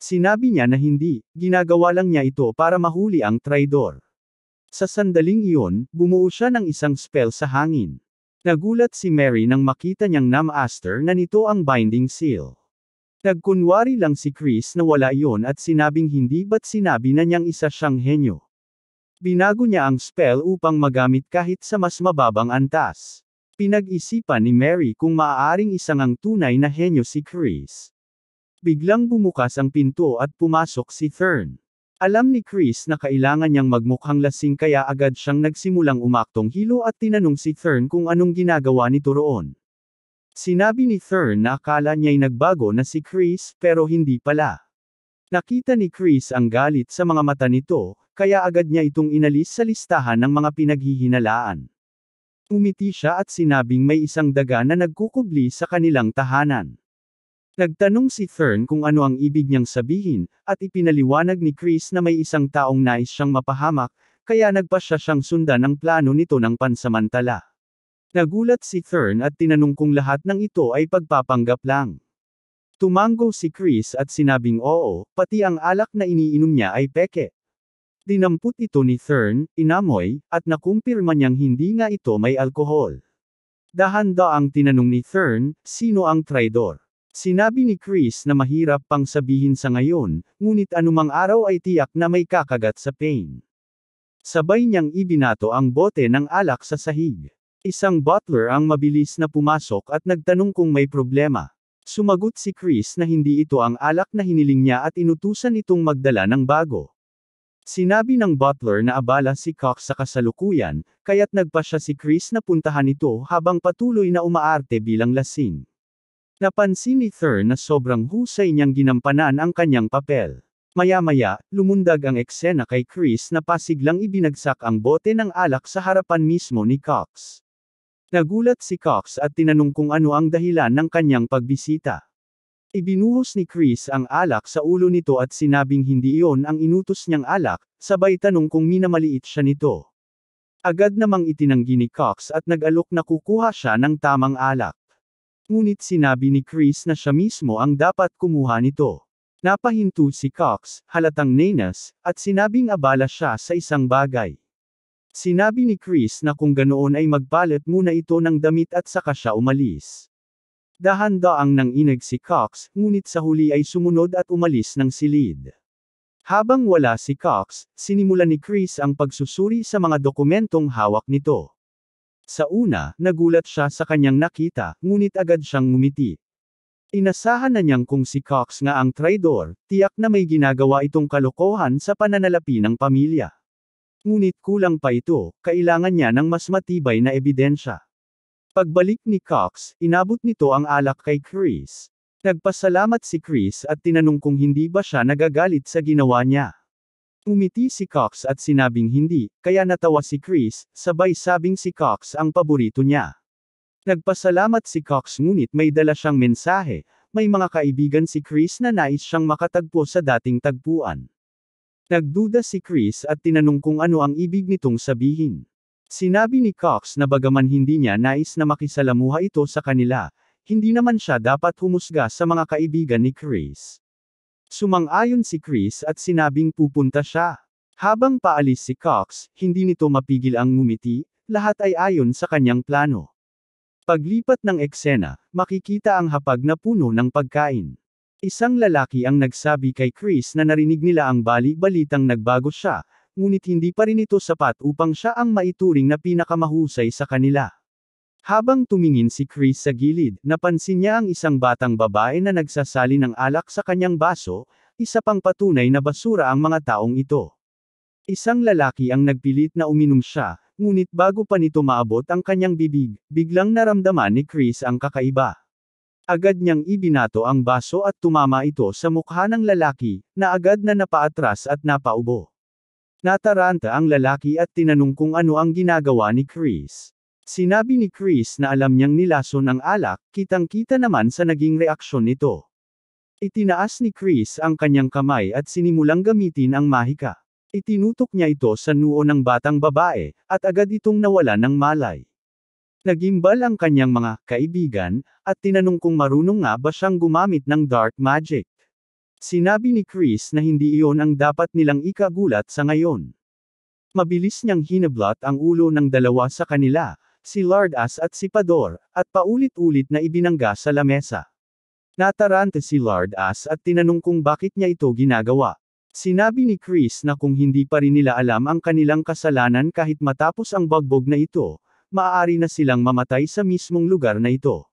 Sinabi niya na hindi, ginagawa lang niya ito para mahuli ang traidor. Sa sandaling iyon, bumuo siya ng isang spell sa hangin. Nagulat si Mary nang makita niyang namaster na nito ang binding seal. Nagkunwari lang si Chris na wala iyon at sinabing hindi ba't sinabi na niyang isa siyang henyo. Binago niya ang spell upang magamit kahit sa mas mababang antas. Pinag-isipan ni Mary kung maaaring isang ang tunay na henyo si Chris. Biglang bumukas ang pinto at pumasok si Thurn. Alam ni Chris na kailangan niyang magmukhang lasing kaya agad siyang nagsimulang umaktong hilo at tinanong si Thurn kung anong ginagawa nito roon. Sinabi ni Thurn na akala niya'y nagbago na si Chris, pero hindi pala. Nakita ni Chris ang galit sa mga mata nito, kaya agad niya itong inalis sa listahan ng mga pinaghihinalaan. Umiti siya at sinabing may isang daga na nagkukubli sa kanilang tahanan. Nagtanong si Thurn kung ano ang ibig niyang sabihin, at ipinaliwanag ni Chris na may isang taong nais siyang mapahamak, kaya nagpasya siyang sundan ang plano nito ng pansamantala. Nagulat si Thurn at tinanong kung lahat ng ito ay pagpapanggap lang. Tumango si Chris at sinabing oo, pati ang alak na iniinom niya ay peke. Dinampot ito ni Thurn, inamoy, at nakumpirma niyang hindi nga ito may alkohol. Dahan-daang tinanong ni Thurn, sino ang traidor? Sinabi ni Chris na mahirap pang sabihin sa ngayon, ngunit anumang araw ay tiyak na may kakagat sa pain. Sabay niyang ibinato ang bote ng alak sa sahig. Isang butler ang mabilis na pumasok at nagtanong kung may problema. Sumagot si Chris na hindi ito ang alak na hiniling niya at inutusan itong magdala ng bago. Sinabi ng butler na abala si Cox sa kasalukuyan, kaya't nagpasya si Chris na puntahan ito habang patuloy na umaarte bilang lasing. Napansin ni Thurn na sobrang husay niyang ginampanan ang kanyang papel. Maya-maya, lumundag ang eksena kay Chris na pasiglang ibinagsak ang bote ng alak sa harapan mismo ni Cox. Nagulat si Cox at tinanong kung ano ang dahilan ng kanyang pagbisita. Ibinuhos ni Chris ang alak sa ulo nito at sinabing hindi iyon ang inutos niyang alak, sabay tanong kung minamaliit siya nito. Agad namang itinanggi ni Cox at nag-alok na kukuha siya ng tamang alak. Ngunit sinabi ni Chris na siya mismo ang dapat kumuha nito. Napahinto si Cox, halatang nenas, at sinabing abala siya sa isang bagay. Sinabi ni Chris na kung ganoon ay magpalit muna ito ng damit at saka siya umalis. Dahan-daang nanginig si Cox, ngunit sa huli ay sumunod at umalis ng silid. Habang wala si Cox, sinimulan ni Chris ang pagsusuri sa mga dokumentong hawak nito. Sa una, nagulat siya sa kanyang nakita, ngunit agad siyang ngumiti. Inasahan na niyang kung si Cox nga ang traidor, tiyak na may ginagawa itong kalokohan sa pananalapi ng pamilya. Ngunit kulang pa ito, kailangan niya ng mas matibay na ebidensya. Pagbalik ni Cox, inabot nito ang alak kay Chris. Nagpasalamat si Chris at tinanong kung hindi ba siya nagagalit sa ginawa niya. Umiti si Cox at sinabing hindi, kaya natawa si Chris, sabay sabing si Cox ang paborito niya. Nagpasalamat si Cox ngunit may dala siyang mensahe, may mga kaibigan si Chris na nais siyang makatagpo sa dating tagpuan. Nagduda si Chris at tinanong kung ano ang ibig nitong sabihin. Sinabi ni Cox na bagaman hindi niya nais na makisalamuha ito sa kanila, hindi naman siya dapat humusga sa mga kaibigan ni Chris. Sumang-ayon si Chris at sinabing pupunta siya. Habang paalis si Cox, hindi nito mapigil ang ngumiti, lahat ay ayon sa kanyang plano. Paglipat ng eksena, makikita ang hapag na puno ng pagkain. Isang lalaki ang nagsabi kay Chris na narinig nila ang bali-balitang nagbago siya, ngunit hindi pa rin ito sapat upang siya ang maituring na pinakamahusay sa kanila. Habang tumingin si Chris sa gilid, napansin niya ang isang batang babae na nagsasali ng alak sa kanyang baso, isa pang patunay na basura ang mga taong ito. Isang lalaki ang nagpilit na uminom siya, ngunit bago pa nito maabot ang kanyang bibig, biglang naramdaman ni Chris ang kakaiba. Agad niyang ibinato ang baso at tumama ito sa mukha ng lalaki, na agad na napaatras at napaubo. Nataranta ang lalaki at tinanong kung ano ang ginagawa ni Chris. Sinabi ni Chris na alam niyang nilason ang alak, kitang-kita naman sa naging reaksyon nito. Itinaas ni Chris ang kanyang kamay at sinimulang gamitin ang mahika. Itinutok niya ito sa noo ng batang babae, at agad itong nawala ng malay. Nagimbal ang kanyang mga kaibigan, at tinanong kung marunong nga ba siyang gumamit ng dark magic. Sinabi ni Chris na hindi iyon ang dapat nilang ikagulat sa ngayon. Mabilis niyang hinablot ang ulo ng dalawa sa kanila, si Lardas at si Pador, at paulit-ulit na ibinangga sa lamesa. Natarante si Lardas at tinanong kung bakit niya ito ginagawa. Sinabi ni Chris na kung hindi pa rin nila alam ang kanilang kasalanan kahit matapos ang bagbog na ito, maaari na silang mamatay sa mismong lugar na ito.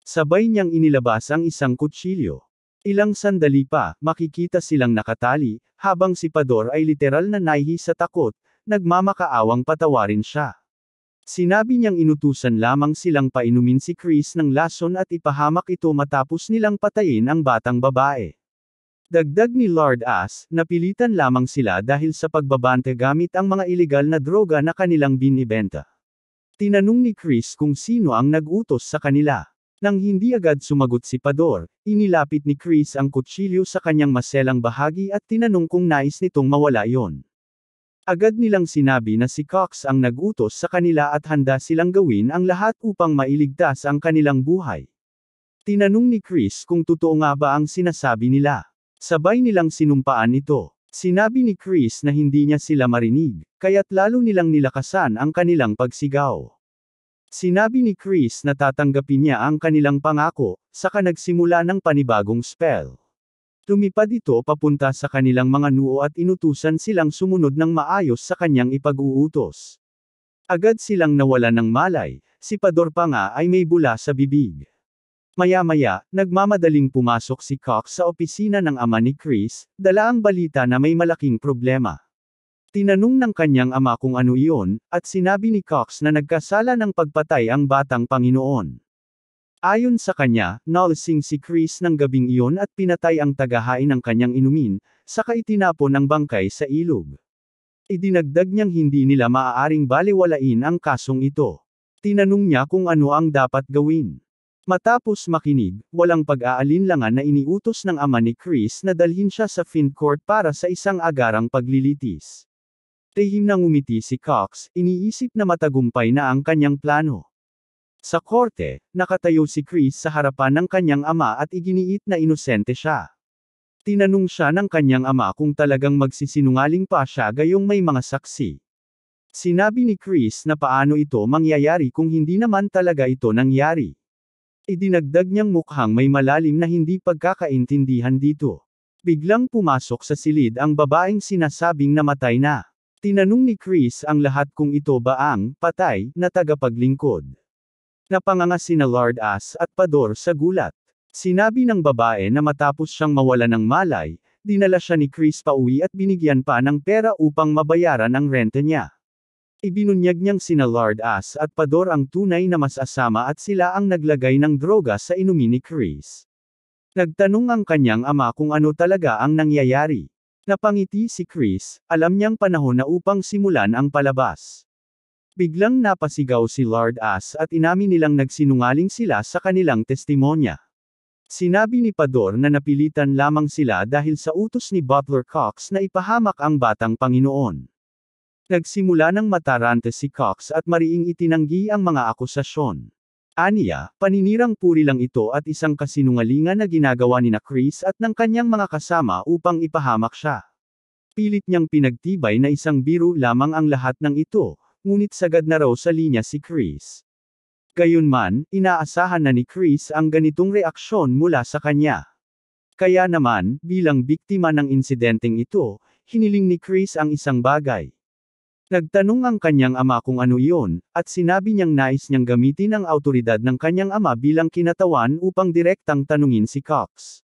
Sabay niyang inilabas ang isang kutsilyo. Ilang sandali pa, makikita silang nakatali, habang si Pador ay literal na nahihi sa takot, nagmamakaawang patawarin siya. Sinabi niyang inutusan lamang silang painumin si Chris ng lason at ipahamak ito matapos nilang patayin ang batang babae. Dagdag ni Lardas, napilitan lamang sila dahil sa pagbabante gamit ang mga ilegal na droga na kanilang binibenta. Tinanong ni Chris kung sino ang nag-utos sa kanila. Nang hindi agad sumagot si Pador, inilapit ni Chris ang kutsilyo sa kanyang maselang bahagi at tinanong kung nais nitong mawala iyon. Agad nilang sinabi na si Cox ang nag-utos sa kanila at handa silang gawin ang lahat upang mailigtas ang kanilang buhay. Tinanong ni Chris kung totoo nga ba ang sinasabi nila. Sabay nilang sinumpaan ito. Sinabi ni Chris na hindi niya sila marinig, kaya't lalo nilang nilakasan ang kanilang pagsigaw. Sinabi ni Chris na tatanggapin niya ang kanilang pangako, saka nagsimula ng panibagong spell. Lumipad ito papunta sa kanilang mga noo at inutusan silang sumunod ng maayos sa kanyang ipag-uutos. Agad silang nawala ng malay, si Pador pa nga ay may bula sa bibig. Maya-maya, nagmamadaling pumasok si Cox sa opisina ng ama ni Chris, dala ang balita na may malaking problema. Tinanong ng kanyang ama kung ano iyon, at sinabi ni Cox na nagkasala ng pagpatay ang batang Panginoon. Ayon sa kanya, nalasing si Chris ng gabing iyon at pinatay ang tagahain ng kanyang inumin, saka itinapon ang bangkay sa ilog. Idinagdag niyang hindi nila maaaring balewalain ang kasong ito. Tinanong niya kung ano ang dapat gawin. Matapos makinig, walang pag-aalinlangan na iniutos ng ama ni Chris na dalhin siya sa Fin Court para sa isang agarang paglilitis. Lihim nang ngumiti si Cox, iniisip na matagumpay na ang kanyang plano. Sa korte, nakatayo si Chris sa harapan ng kanyang ama at iginiit na inosente siya. Tinanong siya ng kanyang ama kung talagang magsisinungaling pa siya gayong may mga saksi. Sinabi ni Chris na paano ito mangyayari kung hindi naman talaga ito nangyari. Idinagdag niyang mukhang may malalim na hindi pagkakaintindihan dito. Biglang pumasok sa silid ang babaeng sinasabing namatay na. Tinanong ni Chris ang lahat kung ito ba ang patay na tagapaglingkod. Napanganga sina Lardas at Pador sa gulat. Sinabi ng babae na matapos siyang mawala ng malay, dinala siya ni Chris pauwi at binigyan pa ng pera upang mabayaran ang renta niya. Ibinunyag niyang sina Lardas at Pador ang tunay na masasama at sila ang naglagay ng droga sa inumin ni Chris. Nagtanong ang kanyang ama kung ano talaga ang nangyayari. Napangiti si Chris, alam niyang panahon na upang simulan ang palabas. Biglang napasigaw si Lardas at inamin nilang nagsinungaling sila sa kanilang testimonya. Sinabi ni Pador na napilitan lamang sila dahil sa utos ni Butler Cox na ipahamak ang batang Panginoon. Nagsimula ng matarante si Cox at mariing itinanggi ang mga akusasyon. Aniya, paninirang puri lang ito at isang kasinungalingan na ginagawa ni Chris at ng kanyang mga kasama upang ipahamak siya. Pilit niyang pinagtibay na isang biro lamang ang lahat ng ito. Ngunit sagad na raw sa linya si Chris. Gayunman, inaasahan na ni Chris ang ganitong reaksyon mula sa kanya. Kaya naman, bilang biktima ng insidenteng ito, hiniling ni Chris ang isang bagay. Nagtanong ang kanyang ama kung ano iyon, at sinabi niyang nais niyang gamitin ang awtoridad ng kanyang ama bilang kinatawan upang direktang tanungin si Cox.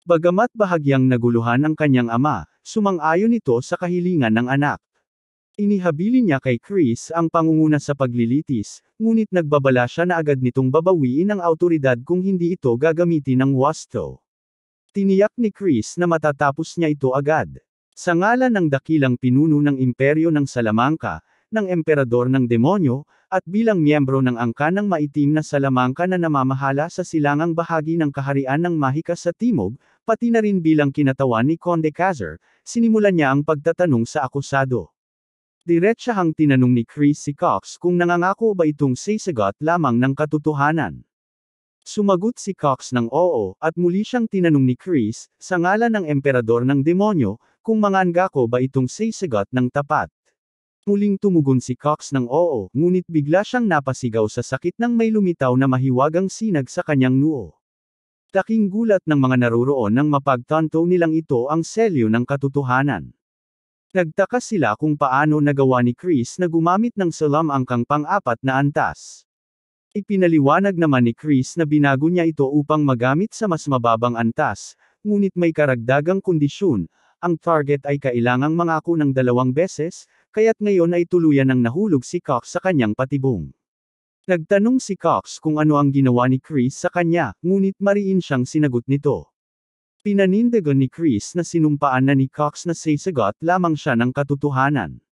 Bagamat bahagyang naguluhan ang kanyang ama, sumang-ayon ito sa kahilingan ng anak. Inihabilin niya kay Chris ang pangunguna sa paglilitis, ngunit nagbabala siya na agad nitong babawiin ang awtoridad kung hindi ito gagamitin ng wasto. Tiniyak ni Chris na matatapos niya ito agad. Sa ngalan ng dakilang pinuno ng imperyo ng Salamanca, ng emperador ng demonyo, at bilang miyembro ng angkan ng maitim na Salamanca na namamahala sa silangang bahagi ng kaharian ng Mahika sa Timog, pati na rin bilang kinatawan ni Conde Cazer, sinimulan niya ang pagtatanong sa akusado. Diretsahang tinanong ni Chris si Cox kung nangangako ba itong sasagot lamang ng katotohanan. Sumagot si Cox ng oo, at muli siyang tinanong ni Chris, sa ngalan ng emperador ng demonyo, kung mangangako ba itong sasagot ng tapat. Muling tumugon si Cox ng oo, ngunit bigla siyang napasigaw sa sakit nang may lumitaw na mahiwagang sinag sa kanyang noo. Taking gulat ng mga naroroon nang mapagtanto nilang ito ang selyo ng katotohanan. Nagtaka sila kung paano nagawa ni Chris na gumamit ng salamangkang pang-apat na antas. Ipinaliwanag naman ni Chris na binago niya ito upang magamit sa mas mababang antas, ngunit may karagdagang kondisyon, ang target ay kailangang mangako ng 2 beses, kaya't ngayon ay tuluyan ng nahulog si Cox sa kanyang patibong. Nagtanong si Cox kung ano ang ginawa ni Chris sa kanya, ngunit mariin siyang sinagot nito. Pinanindigan ni Chris na sinumpaan na ni Cox na sasagot lamang siya ng katotohanan.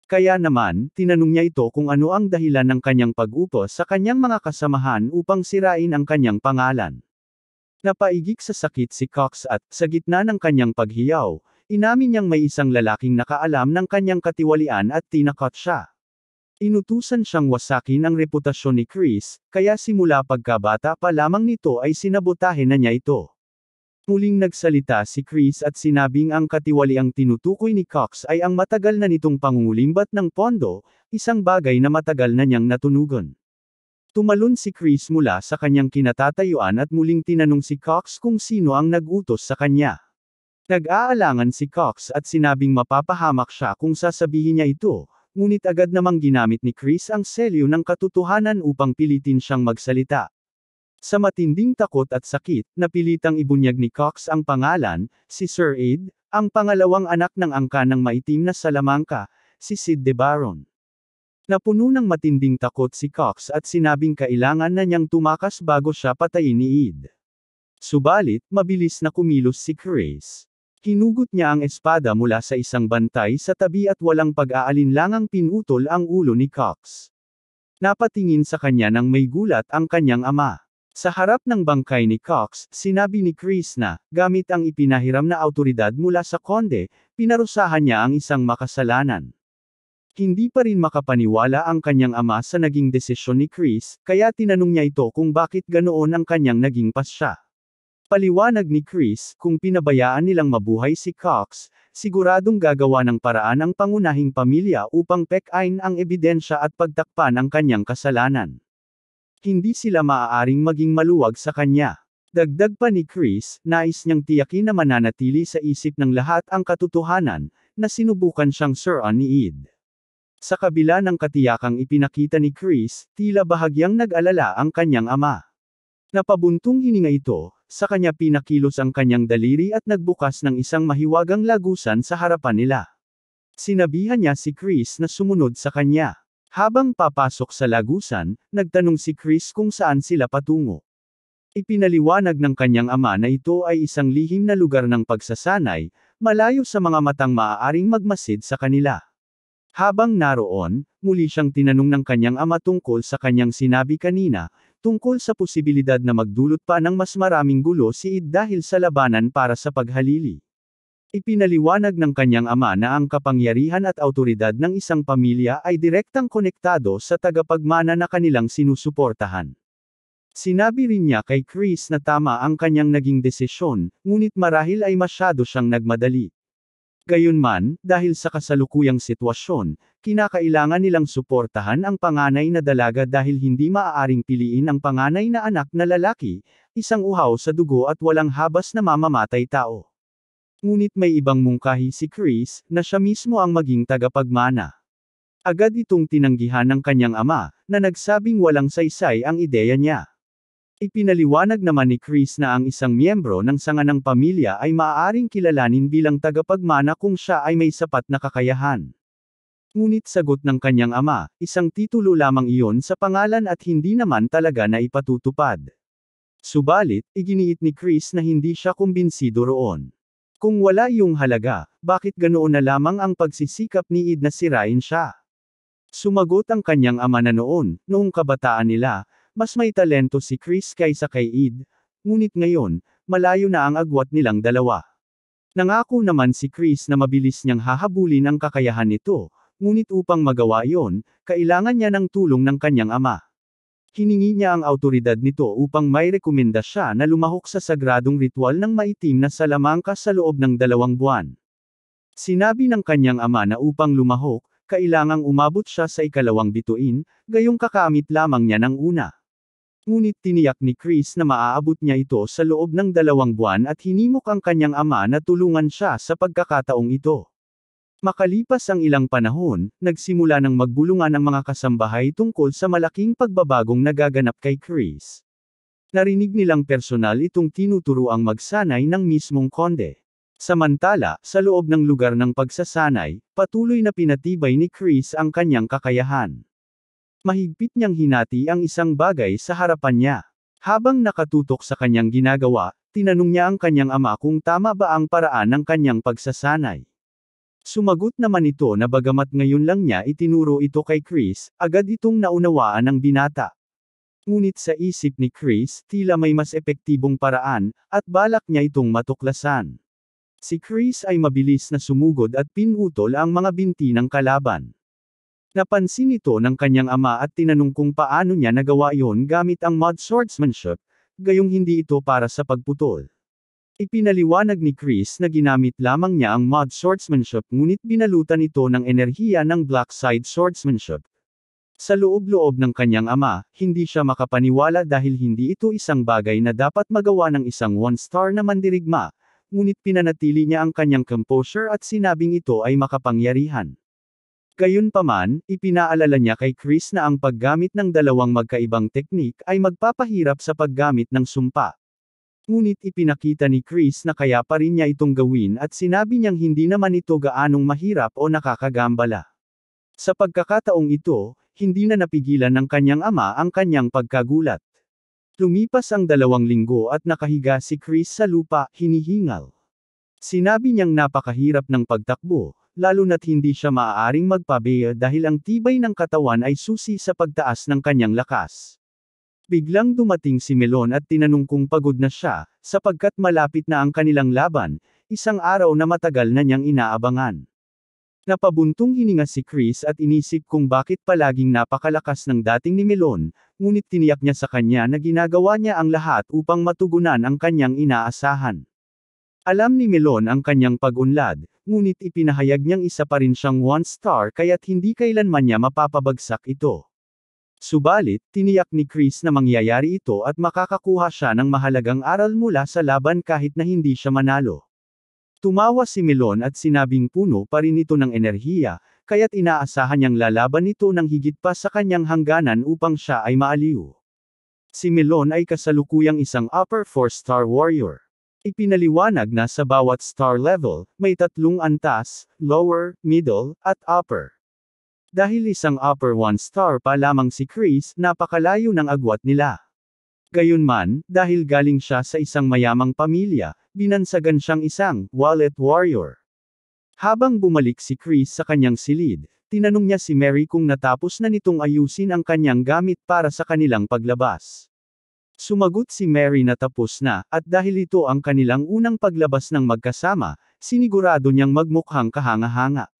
Kaya naman, tinanong niya ito kung ano ang dahilan ng kanyang pag-upo sa kanyang mga kasamahan upang sirain ang kanyang pangalan. Napaigik sa sakit si Cox at, sa gitna ng kanyang paghiyaw, inamin niyang may isang lalaking nakaalam ng kanyang katiwalian at tinakot siya. Inutusan siyang wasakin ang reputasyon ni Chris, kaya simula pagkabata pa lamang nito ay sinabotahe na niya ito. Muling nagsalita si Chris at sinabing ang katiwaliang tinutukoy ni Cox ay ang matagal na nitong pangungulimbat ng pondo, isang bagay na matagal na niyang natunugan. Tumalon si Chris mula sa kanyang kinatatayuan at muling tinanong si Cox kung sino ang nag-utos sa kanya. Nag-aalangan si Cox at sinabing mapapahamak siya kung sasabihin niya ito, ngunit agad namang ginamit ni Chris ang selyo ng katotohanan upang pilitin siyang magsalita. Sa matinding takot at sakit, napilitang ibunyag ni Cox ang pangalan, si Sir Ed, ang pangalawang anak ng angkan ng maitim na Salamanca, si Cid de Baron. Napuno ng matinding takot si Cox at sinabing kailangan na niyang tumakas bago siya patayin ni Ed. Subalit, mabilis na kumilos si Chris. Hinugot niya ang espada mula sa isang bantay sa tabi at walang pag-aalinlangang pinutol ang ulo ni Cox. Napatingin sa kanya nang may gulat ang kanyang ama. Sa harap ng bangkay ni Cox, sinabi ni Chris na, gamit ang ipinahiram na awtoridad mula sa konde, pinarusahan niya ang isang makasalanan. Hindi pa rin makapaniwala ang kanyang ama sa naging desisyon ni Chris, kaya tinanong niya ito kung bakit ganoon ang kanyang naging pasya. Paliwanag ni Chris, kung pinabayaan nilang mabuhay si Cox, siguradong gagawa ng paraan ang pangunahing pamilya upang pekain ang ebidensya at pagtakpan ang kanyang kasalanan. Hindi sila maaaring maging maluwag sa kanya. Dagdag pa ni Chris, nais niyang tiyakin na mananatili sa isip ng lahat ang katotohanan, na sinubukan siyang suruan ni Ed. Sa kabila ng katiyakang ipinakita ni Chris, tila bahagyang nag-alala ang kanyang ama. Napabuntong hininga ito, sa kanya pinakilos ang kanyang daliri at nagbukas ng isang mahiwagang lagusan sa harapan nila. Sinabihan niya si Chris na sumunod sa kanya. Habang papasok sa lagusan, nagtanong si Chris kung saan sila patungo. Ipinaliwanag ng kanyang ama na ito ay isang lihim na lugar ng pagsasanay, malayo sa mga matang maaaring magmasid sa kanila. Habang naroon, muli siyang tinanong ng kanyang ama tungkol sa kanyang sinabi kanina, tungkol sa posibilidad na magdulot pa ng mas maraming gulo si Ed dahil sa labanan para sa paghalili. Ipinaliwanag ng kanyang ama na ang kapangyarihan at awtoridad ng isang pamilya ay direktang konektado sa tagapagmana na kanilang sinusuportahan. Sinabi rin niya kay Chris na tama ang kanyang naging desisyon, ngunit marahil ay masyado siyang nagmadali. Gayunman, dahil sa kasalukuyang sitwasyon, kinakailangan nilang suportahan ang panganay na dalaga dahil hindi maaaring piliin ang panganay na anak na lalaki, isang uhaw sa dugo at walang habas na mamamatay tao. Ngunit may ibang mungkahi si Chris, na siya mismo ang maging tagapagmana. Agad itong tinanggihan ng kanyang ama, na nagsabing walang saysay ang ideya niya. Ipinaliwanag naman ni Chris na ang isang miyembro ng sanganang pamilya ay maaaring kilalanin bilang tagapagmana kung siya ay may sapat na kakayahan. Ngunit sagot ng kanyang ama, isang titulo lamang iyon sa pangalan at hindi naman talaga na ipatutupad. Subalit, iginiit ni Chris na hindi siya kumbinsido roon. Kung wala iyong halaga, bakit ganoon na lamang ang pagsisikap ni Ed na sirain siya? Sumagot ang kanyang ama na noong kabataan nila, mas may talento si Chris kaysa kay Ed, ngunit ngayon, malayo na ang agwat nilang dalawa. Nangako naman si Chris na mabilis niyang hahabulin ang kakayahan nito, ngunit upang magawa iyon, kailangan niya ng tulong ng kanyang ama. Hiningi niya ang awtoridad nito upang may rekomenda siya na lumahok sa sagradong ritual ng maitim na salamangka sa loob ng 2 buwan. Sinabi ng kanyang ama na upang lumahok, kailangang umabot siya sa 2 bituin, gayong kakamit lamang niya ng una. Ngunit tiniyak ni Chris na maaabot niya ito sa loob ng 2 buwan at hinimok ang kanyang ama na tulungan siya sa pagkakataong ito. Makalipas ang ilang panahon, nagsimula ng magbulungan ang mga kasambahay tungkol sa malaking pagbabagong nagaganap kay Chris. Narinig nilang personal itong tinuturuang magsanay ng mismong konde. Samantala, sa loob ng lugar ng pagsasanay, patuloy na pinatibay ni Chris ang kanyang kakayahan. Mahigpit niyang hinati ang isang bagay sa harapan niya. Habang nakatutok sa kanyang ginagawa, tinanong niya ang kanyang ama kung tama ba ang paraan ng kanyang pagsasanay. Sumagot naman ito na bagamat ngayon lang niya itinuro ito kay Chris, agad itong naunawaan ng binata. Ngunit sa isip ni Chris, tila may mas epektibong paraan, at balak niya itong matuklasan. Si Chris ay mabilis na sumugod at pinutol ang mga binti ng kalaban. Napansin ito ng kanyang ama at tinanong kung paano niya nagawa iyon gamit ang mud swordsmanship, gayong hindi ito para sa pagputol. Ipinaliwanag ni Chris na ginamit lamang niya ang mud swordsmanship ngunit binalutan ito ng enerhiya ng black side swordsmanship. Sa loob-loob ng kanyang ama, hindi siya makapaniwala dahil hindi ito isang bagay na dapat magawa ng isang 1-star na mandirigma, ngunit pinanatili niya ang kanyang composure at sinabing ito ay makapangyarihan. Gayunpaman, ipinaalala niya kay Chris na ang paggamit ng 2 magkaibang teknik ay magpapahirap sa paggamit ng sumpa. Ngunit ipinakita ni Chris na kaya pa rin niya itong gawin at sinabi niyang hindi naman ito gaanong mahirap o nakakagambala. Sa pagkakataong ito, hindi na napigilan ng kanyang ama ang kanyang pagkagulat. Lumipas ang 2 linggo at nakahiga si Chris sa lupa, hinihingal. Sinabi niyang napakahirap ng pagtakbo, lalo na't hindi siya maaaring magpabeya dahil ang tibay ng katawan ay susi sa pagtaas ng kanyang lakas. Biglang dumating si Melon at tinanong kung pagod na siya, sapagkat malapit na ang kanilang laban, isang araw na matagal na niyang inaabangan. Napabuntong hininga si Chris at inisip kung bakit palaging napakalakas ng dating ni Melon, ngunit tiniyak niya sa kanya na ginagawa niya ang lahat upang matugunan ang kanyang inaasahan. Alam ni Melon ang kanyang pag-unlad, ngunit ipinahayag niyang isa pa rin siyang 1-star kaya't hindi kailanman niya mapapabagsak ito. Subalit, tiniyak ni Chris na mangyayari ito at makakakuha siya ng mahalagang aral mula sa laban kahit na hindi siya manalo. Tumawa si Melon at sinabing puno pa rin ito ng enerhiya, kaya't inaasahan niyang lalaban ito ng higit pa sa kanyang hangganan upang siya ay maaliw. Si Melon ay kasalukuyang isang upper 4-star warrior. Ipinaliwanag na sa bawat star level, may 3 antas, lower, middle, at upper. Dahil isang upper 1-star pa lamang si Chris, napakalayo ng agwat nila. Gayunman, dahil galing siya sa isang mayamang pamilya, binansagan siyang isang wallet warrior. Habang bumalik si Chris sa kanyang silid, tinanong niya si Mary kung natapos na nitong ayusin ang kanyang gamit para sa kanilang paglabas. Sumagot si Mary na tapos na, at dahil ito ang kanilang unang paglabas ng magkasama, sinigurado niyang magmukhang kahanga-hanga.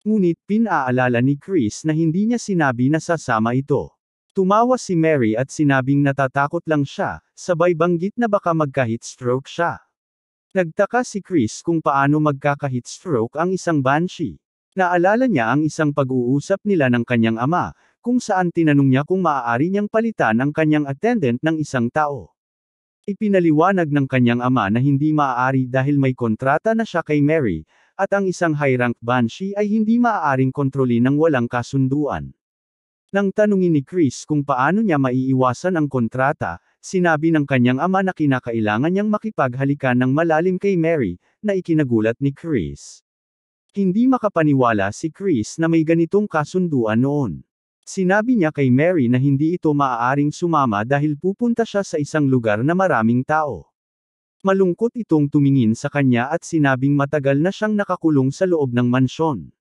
Ngunit pinaalala ni Chris na hindi niya sinabi na sasama ito. Tumawa si Mary at sinabing natatakot lang siya, sabay banggit na baka magka-heat stroke siya. Nagtaka si Chris kung paano magkaka-heat stroke ang isang banshee. Naalala niya ang isang pag-uusap nila ng kanyang ama, kung saan tinanong niya kung maaari niyang palitan ang kanyang attendant ng isang tao. Ipinaliwanag ng kanyang ama na hindi maaari dahil may kontrata na siya kay Mary, at ang isang high-rank banshee ay hindi maaaring kontrolin ng walang kasunduan. Nang tanungin ni Chris kung paano niya maiiwasan ang kontrata, sinabi ng kanyang ama na kinakailangan niyang makipaghalikan ng malalim kay Mary, na ikinagulat ni Chris. Hindi makapaniwala si Chris na may ganitong kasunduan noon. Sinabi niya kay Mary na hindi ito maaaring sumama dahil pupunta siya sa isang lugar na maraming tao. Malungkot itong tumingin sa kanya at sinabing matagal na siyang nakakulong sa loob ng mansyon.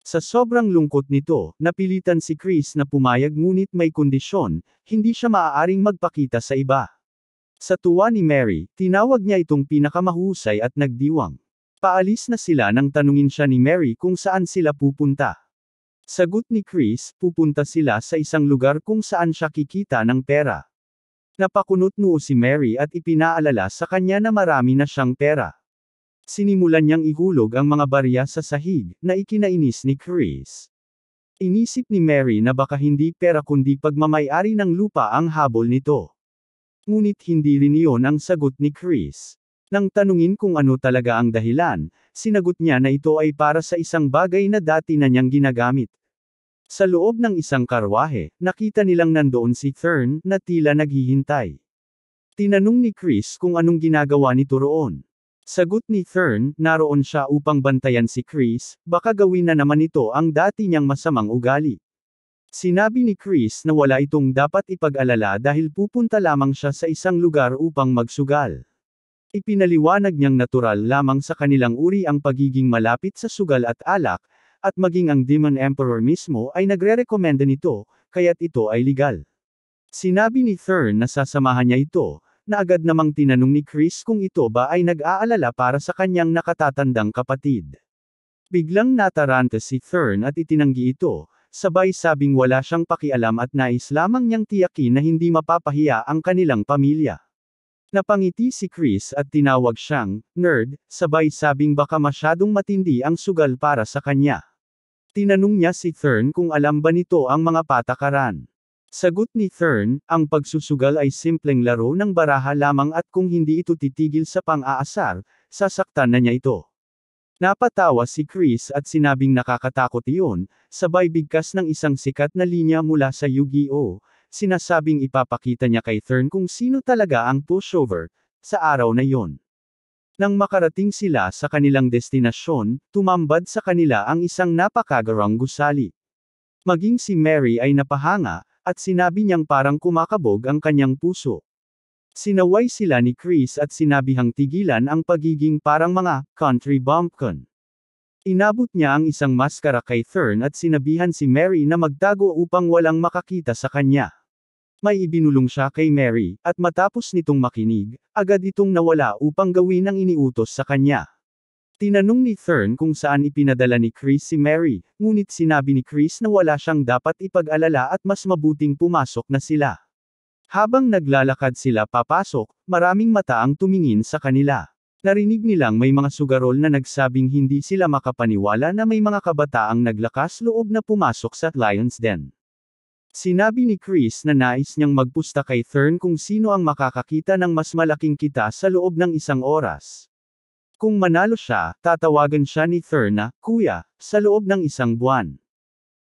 Sa sobrang lungkot nito, napilitan si Chris na pumayag ngunit may kondisyon, hindi siya maaaring magpakita sa iba. Sa tuwa ni Mary, tinawag niya itong pinakamahusay at nagdiwang. Paalis na sila nang tanungin siya ni Mary kung saan sila pupunta. Sagot ni Chris, pupunta sila sa isang lugar kung saan siya kikita ng pera. Napakunot noo si Mary at ipinaalala sa kanya na marami na siyang pera. Sinimulan niyang ihulog ang mga barya sa sahig, na ikinainis ni Chris. Inisip ni Mary na baka hindi pera kundi pagmamay-ari ng lupa ang habol nito. Ngunit hindi rin iyon ang sagot ni Chris. Nang tanungin kung ano talaga ang dahilan, sinagot niya na ito ay para sa isang bagay na dati na niyang ginagamit. Sa loob ng isang karwahe, nakita nilang nandoon si Thurn, na tila naghihintay. Tinanong ni Chris kung anong ginagawa nito roon. Sagot ni Thurn, naroon siya upang bantayan si Chris, baka gawin na naman ito ang dati niyang masamang ugali. Sinabi ni Chris na wala itong dapat ipag-alala dahil pupunta lamang siya sa isang lugar upang magsugal. Ipinaliwanag niyang natural lamang sa kanilang uri ang pagiging malapit sa sugal at alak, at maging ang Demon Emperor mismo ay nagre-rekomenda nito, kaya't ito ay legal. Sinabi ni Thurn na sasamahan niya ito, na agad namang tinanong ni Chris kung ito ba ay nag-aalala para sa kanyang nakatatandang kapatid. Biglang nataranta si Thurn at itinanggi ito, sabay sabing wala siyang pakialam at nais lamang niyang tiyakin na hindi mapapahiya ang kanilang pamilya. Napangiti si Chris at tinawag siyang nerd, sabay sabing baka masyadong matindi ang sugal para sa kanya. Tinanong niya si Thurn kung alam ba nito ang mga patakaran. Sagot ni Thurn, ang pagsusugal ay simpleng laro ng baraha lamang at kung hindi ito titigil sa pang-aasar, sasaktan na niya ito. Napatawa si Chris at sinabing nakakatakot iyon, sabay bigkas ng isang sikat na linya mula sa Yu-Gi-Oh! Sinasabing ipapakita niya kay Thurn kung sino talaga ang pushover, sa araw na iyon. Nang makarating sila sa kanilang destinasyon, tumambad sa kanila ang isang napakagarang gusali. Maging si Mary ay napahanga, at sinabi niyang parang kumakabog ang kanyang puso. Sinaway sila ni Chris at sinabihang tigilan ang pagiging parang mga country bumpkin. Inabot niya ang isang maskara kay Thurn at sinabihan si Mary na magtago upang walang makakita sa kanya. May ibinulong siya kay Mary, at matapos nitong makinig, agad itong nawala upang gawin ang iniutos sa kanya. Tinanong ni Thurn kung saan ipinadala ni Chris si Mary, ngunit sinabi ni Chris na wala siyang dapat ipag-alala at mas mabuting pumasok na sila. Habang naglalakad sila papasok, maraming mata ang tumingin sa kanila. Narinig nilang may mga sugarol na nagsabing hindi sila makapaniwala na may mga kabataang naglakas loob na pumasok sa Lion's Den. Sinabi ni Chris na nais niyang magpusta kay Thurn kung sino ang makakakita ng mas malaking kita sa loob ng isang oras. Kung manalo siya, tatawagan siya ni Thurn na, "Kuya," sa loob ng isang buwan.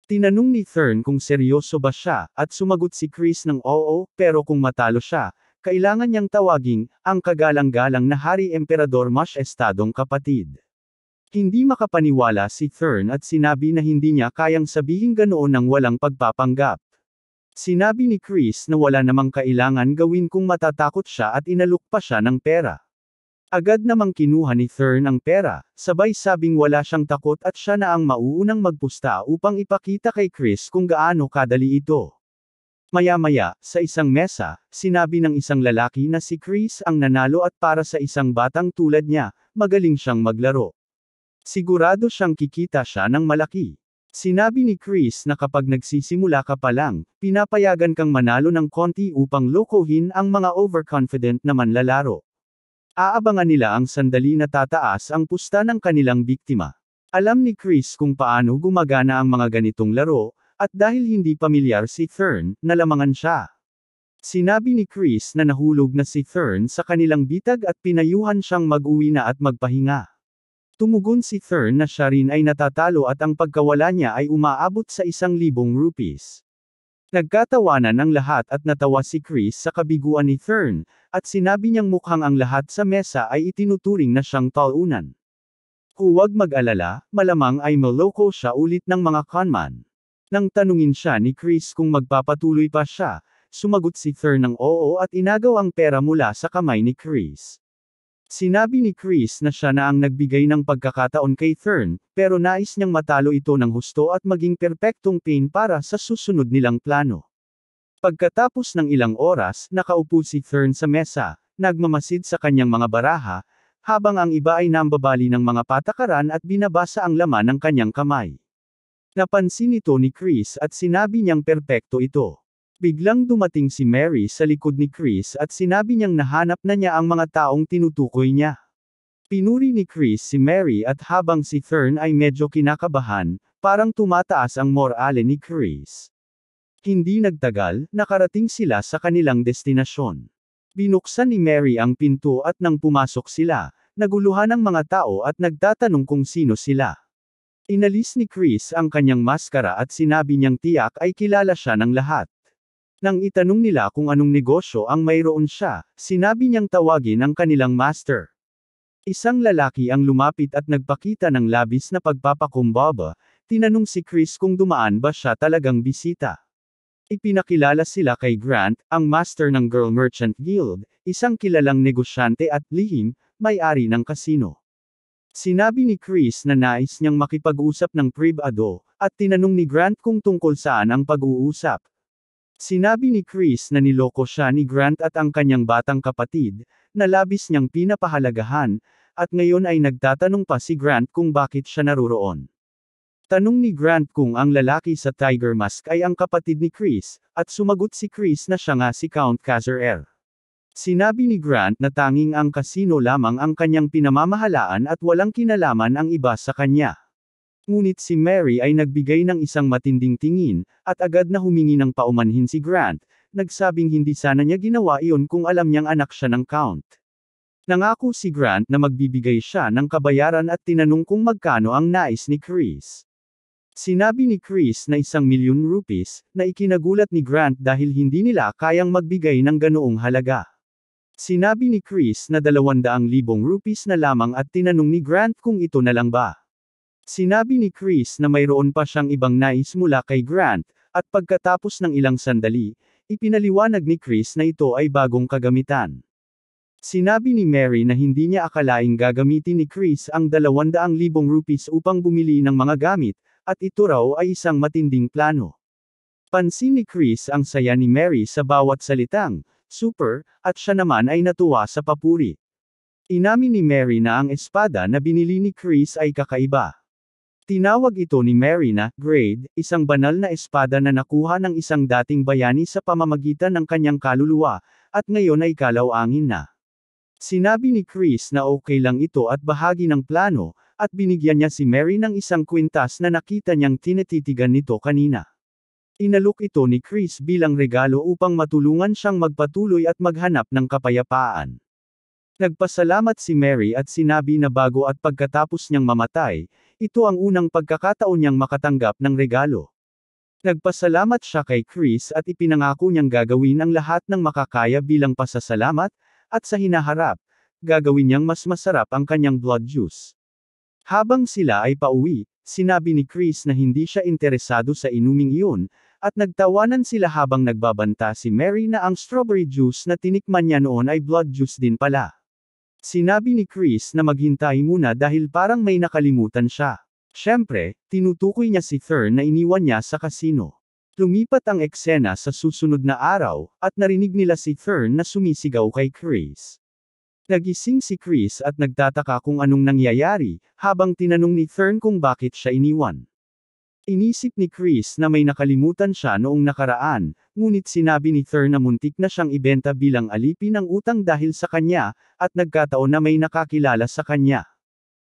Tinanong ni Thurn kung seryoso ba siya, at sumagot si Chris ng oo, pero kung matalo siya, kailangan niyang tawaging, ang kagalang-galang na Hari Emperador Mash Estadong kapatid. Hindi makapaniwala si Thurn at sinabi na hindi niya kayang sabihin ganoon ng walang pagpapanggap. Sinabi ni Chris na wala namang kailangan gawin kung matatakot siya at inalok pa siya ng pera. Agad namang kinuha ni Thurn ang pera, sabay sabing wala siyang takot at siya na ang mauunang magpusta upang ipakita kay Chris kung gaano kadali ito. Maya-maya, sa isang mesa, sinabi ng isang lalaki na si Chris ang nanalo at para sa isang batang tulad niya, magaling siyang maglaro. Sigurado siyang kikita siya ng malaki. Sinabi ni Chris na kapag nagsisimula ka pa lang, pinapayagan kang manalo ng konti upang lokohin ang mga overconfident na manlalaro. Aabangan nila ang sandali na tataas ang pusta ng kanilang biktima. Alam ni Chris kung paano gumagana ang mga ganitong laro, at dahil hindi pamilyar si Thurn, nalamangan siya. Sinabi ni Chris na nahulog na si Thurn sa kanilang bitag at pinayuhan siyang mag-uwi na at magpahinga. Tumugon si Thurn na siya rin ay natatalo at ang pagkawala niya ay umaabot sa 1,000 rupees. Nagkatawanan ang lahat at natawa si Chris sa kabiguan ni Thurn, at sinabi niyang mukhang ang lahat sa mesa ay itinuturing na siyang talunan. Huwag mag-alala, malamang ay maloko siya ulit ng mga conman. Nang tanungin siya ni Chris kung magpapatuloy pa siya, sumagot si Thurn ng oo at inagaw ang pera mula sa kamay ni Chris. Sinabi ni Chris na siya na ang nagbigay ng pagkakataon kay Thurn, pero nais niyang matalo ito ng husto at maging perpektong pain para sa susunod nilang plano. Pagkatapos ng ilang oras, nakaupo si Thurn sa mesa, nagmamasid sa kanyang mga baraha, habang ang iba ay nambabali ng mga patakaran at binabasa ang laman ng kanyang kamay. Napansin ito ni Chris at sinabi niyang perpekto ito. Biglang dumating si Mary sa likod ni Chris at sinabi niyang nahanap na niya ang mga taong tinutukoy niya. Pinuri ni Chris si Mary at habang si Thurn ay medyo kinakabahan, parang tumataas ang morale ni Chris. Hindi nagtagal, nakarating sila sa kanilang destinasyon. Binuksan ni Mary ang pinto at nang pumasok sila, naguluhan ang mga tao at nagtatanong kung sino sila. Inalis ni Chris ang kanyang maskara at sinabi niyang tiyak ay kilala siya ng lahat. Nang itanong nila kung anong negosyo ang mayroon siya, sinabi niyang tawagin ang kanilang master. Isang lalaki ang lumapit at nagpakita ng labis na pagpapakumbaba, tinanong si Chris kung dumaan ba siya talagang bisita. Ipinakilala sila kay Grant, ang master ng Girl Merchant Guild, isang kilalang negosyante at lihim, may-ari ng kasino. Sinabi ni Chris na nais niyang makipag-usap ng pribado, at tinanong ni Grant kung tungkol saan ang pag-uusap. Sinabi ni Chris na niloko siya ni Grant at ang kanyang batang kapatid, na labis niyang pinapahalagahan, at ngayon ay nagtatanong pa si Grant kung bakit siya naruroon. Tanong ni Grant kung ang lalaki sa Tiger Mask ay ang kapatid ni Chris, at sumagot si Chris na siya nga si Count Kazar. Sinabi ni Grant na tanging ang kasino lamang ang kanyang pinamamahalaan at walang kinalaman ang iba sa kanya. Ngunit si Mary ay nagbigay ng isang matinding tingin, at agad na humingi ng paumanhin si Grant, nagsabing hindi sana niya ginawa iyon kung alam niyang anak siya ng Count. Nangako si Grant na magbibigay siya ng kabayaran at tinanong kung magkano ang nais ni Chris. Sinabi ni Chris na 1,000,000 rupees, na ikinagulat ni Grant dahil hindi nila kayang magbigay ng ganoong halaga. Sinabi ni Chris na 200,000 rupees na lamang at tinanong ni Grant kung ito na lang ba. Sinabi ni Chris na mayroon pa siyang ibang nais mula kay Grant, at pagkatapos ng ilang sandali, ipinaliwanag ni Chris na ito ay bagong kagamitan. Sinabi ni Mary na hindi niya akalaing gagamitin ni Chris ang 200,000 rupees upang bumili ng mga gamit, at ito raw ay isang matinding plano. Pansin ni Chris ang saya ni Mary sa bawat salitang, super, at siya naman ay natuwa sa papuri. Inamin ni Mary na ang espada na binili ni Chris ay kakaiba. Tinawag ito ni Mary na grade, isang banal na espada na nakuha ng isang dating bayani sa pamamagitan ng kanyang kaluluwa, at ngayon ay kalaw-angin na. Sinabi ni Chris na okay lang ito at bahagi ng plano, at binigyan niya si Mary ng isang kwintas na nakita niyang tinititigan nito kanina. Inalok ito ni Chris bilang regalo upang matulungan siyang magpatuloy at maghanap ng kapayapaan. Nagpasalamat si Mary at sinabi na bago at pagkatapos niyang mamatay, ito ang unang pagkakataon niyang makatanggap ng regalo. Nagpasalamat siya kay Chris at ipinangako niyang gagawin ang lahat ng makakaya bilang pasasalamat, at sa hinaharap, gagawin niyang mas masarap ang kanyang blood juice. Habang sila ay pauwi, sinabi ni Chris na hindi siya interesado sa inuming iyon, at nagtawanan sila habang nagbabanta si Mary na ang strawberry juice na tinikman niya noon ay blood juice din pala. Sinabi ni Chris na maghintay muna dahil parang may nakalimutan siya. Siyempre, tinutukoy niya si Thurn na iniwan niya sa kasino. Lumipat ang eksena sa susunod na araw, at narinig nila si Thurn na sumisigaw kay Chris. Nagising si Chris at nagtataka kung anong nangyayari, habang tinanong ni Thurn kung bakit siya iniwan. Inisip ni Chris na may nakalimutan siya noong nakaraan, ngunit sinabi ni Thurn na muntik na siyang ibenta bilang alipin ng utang dahil sa kanya, at nagkataon na may nakakilala sa kanya.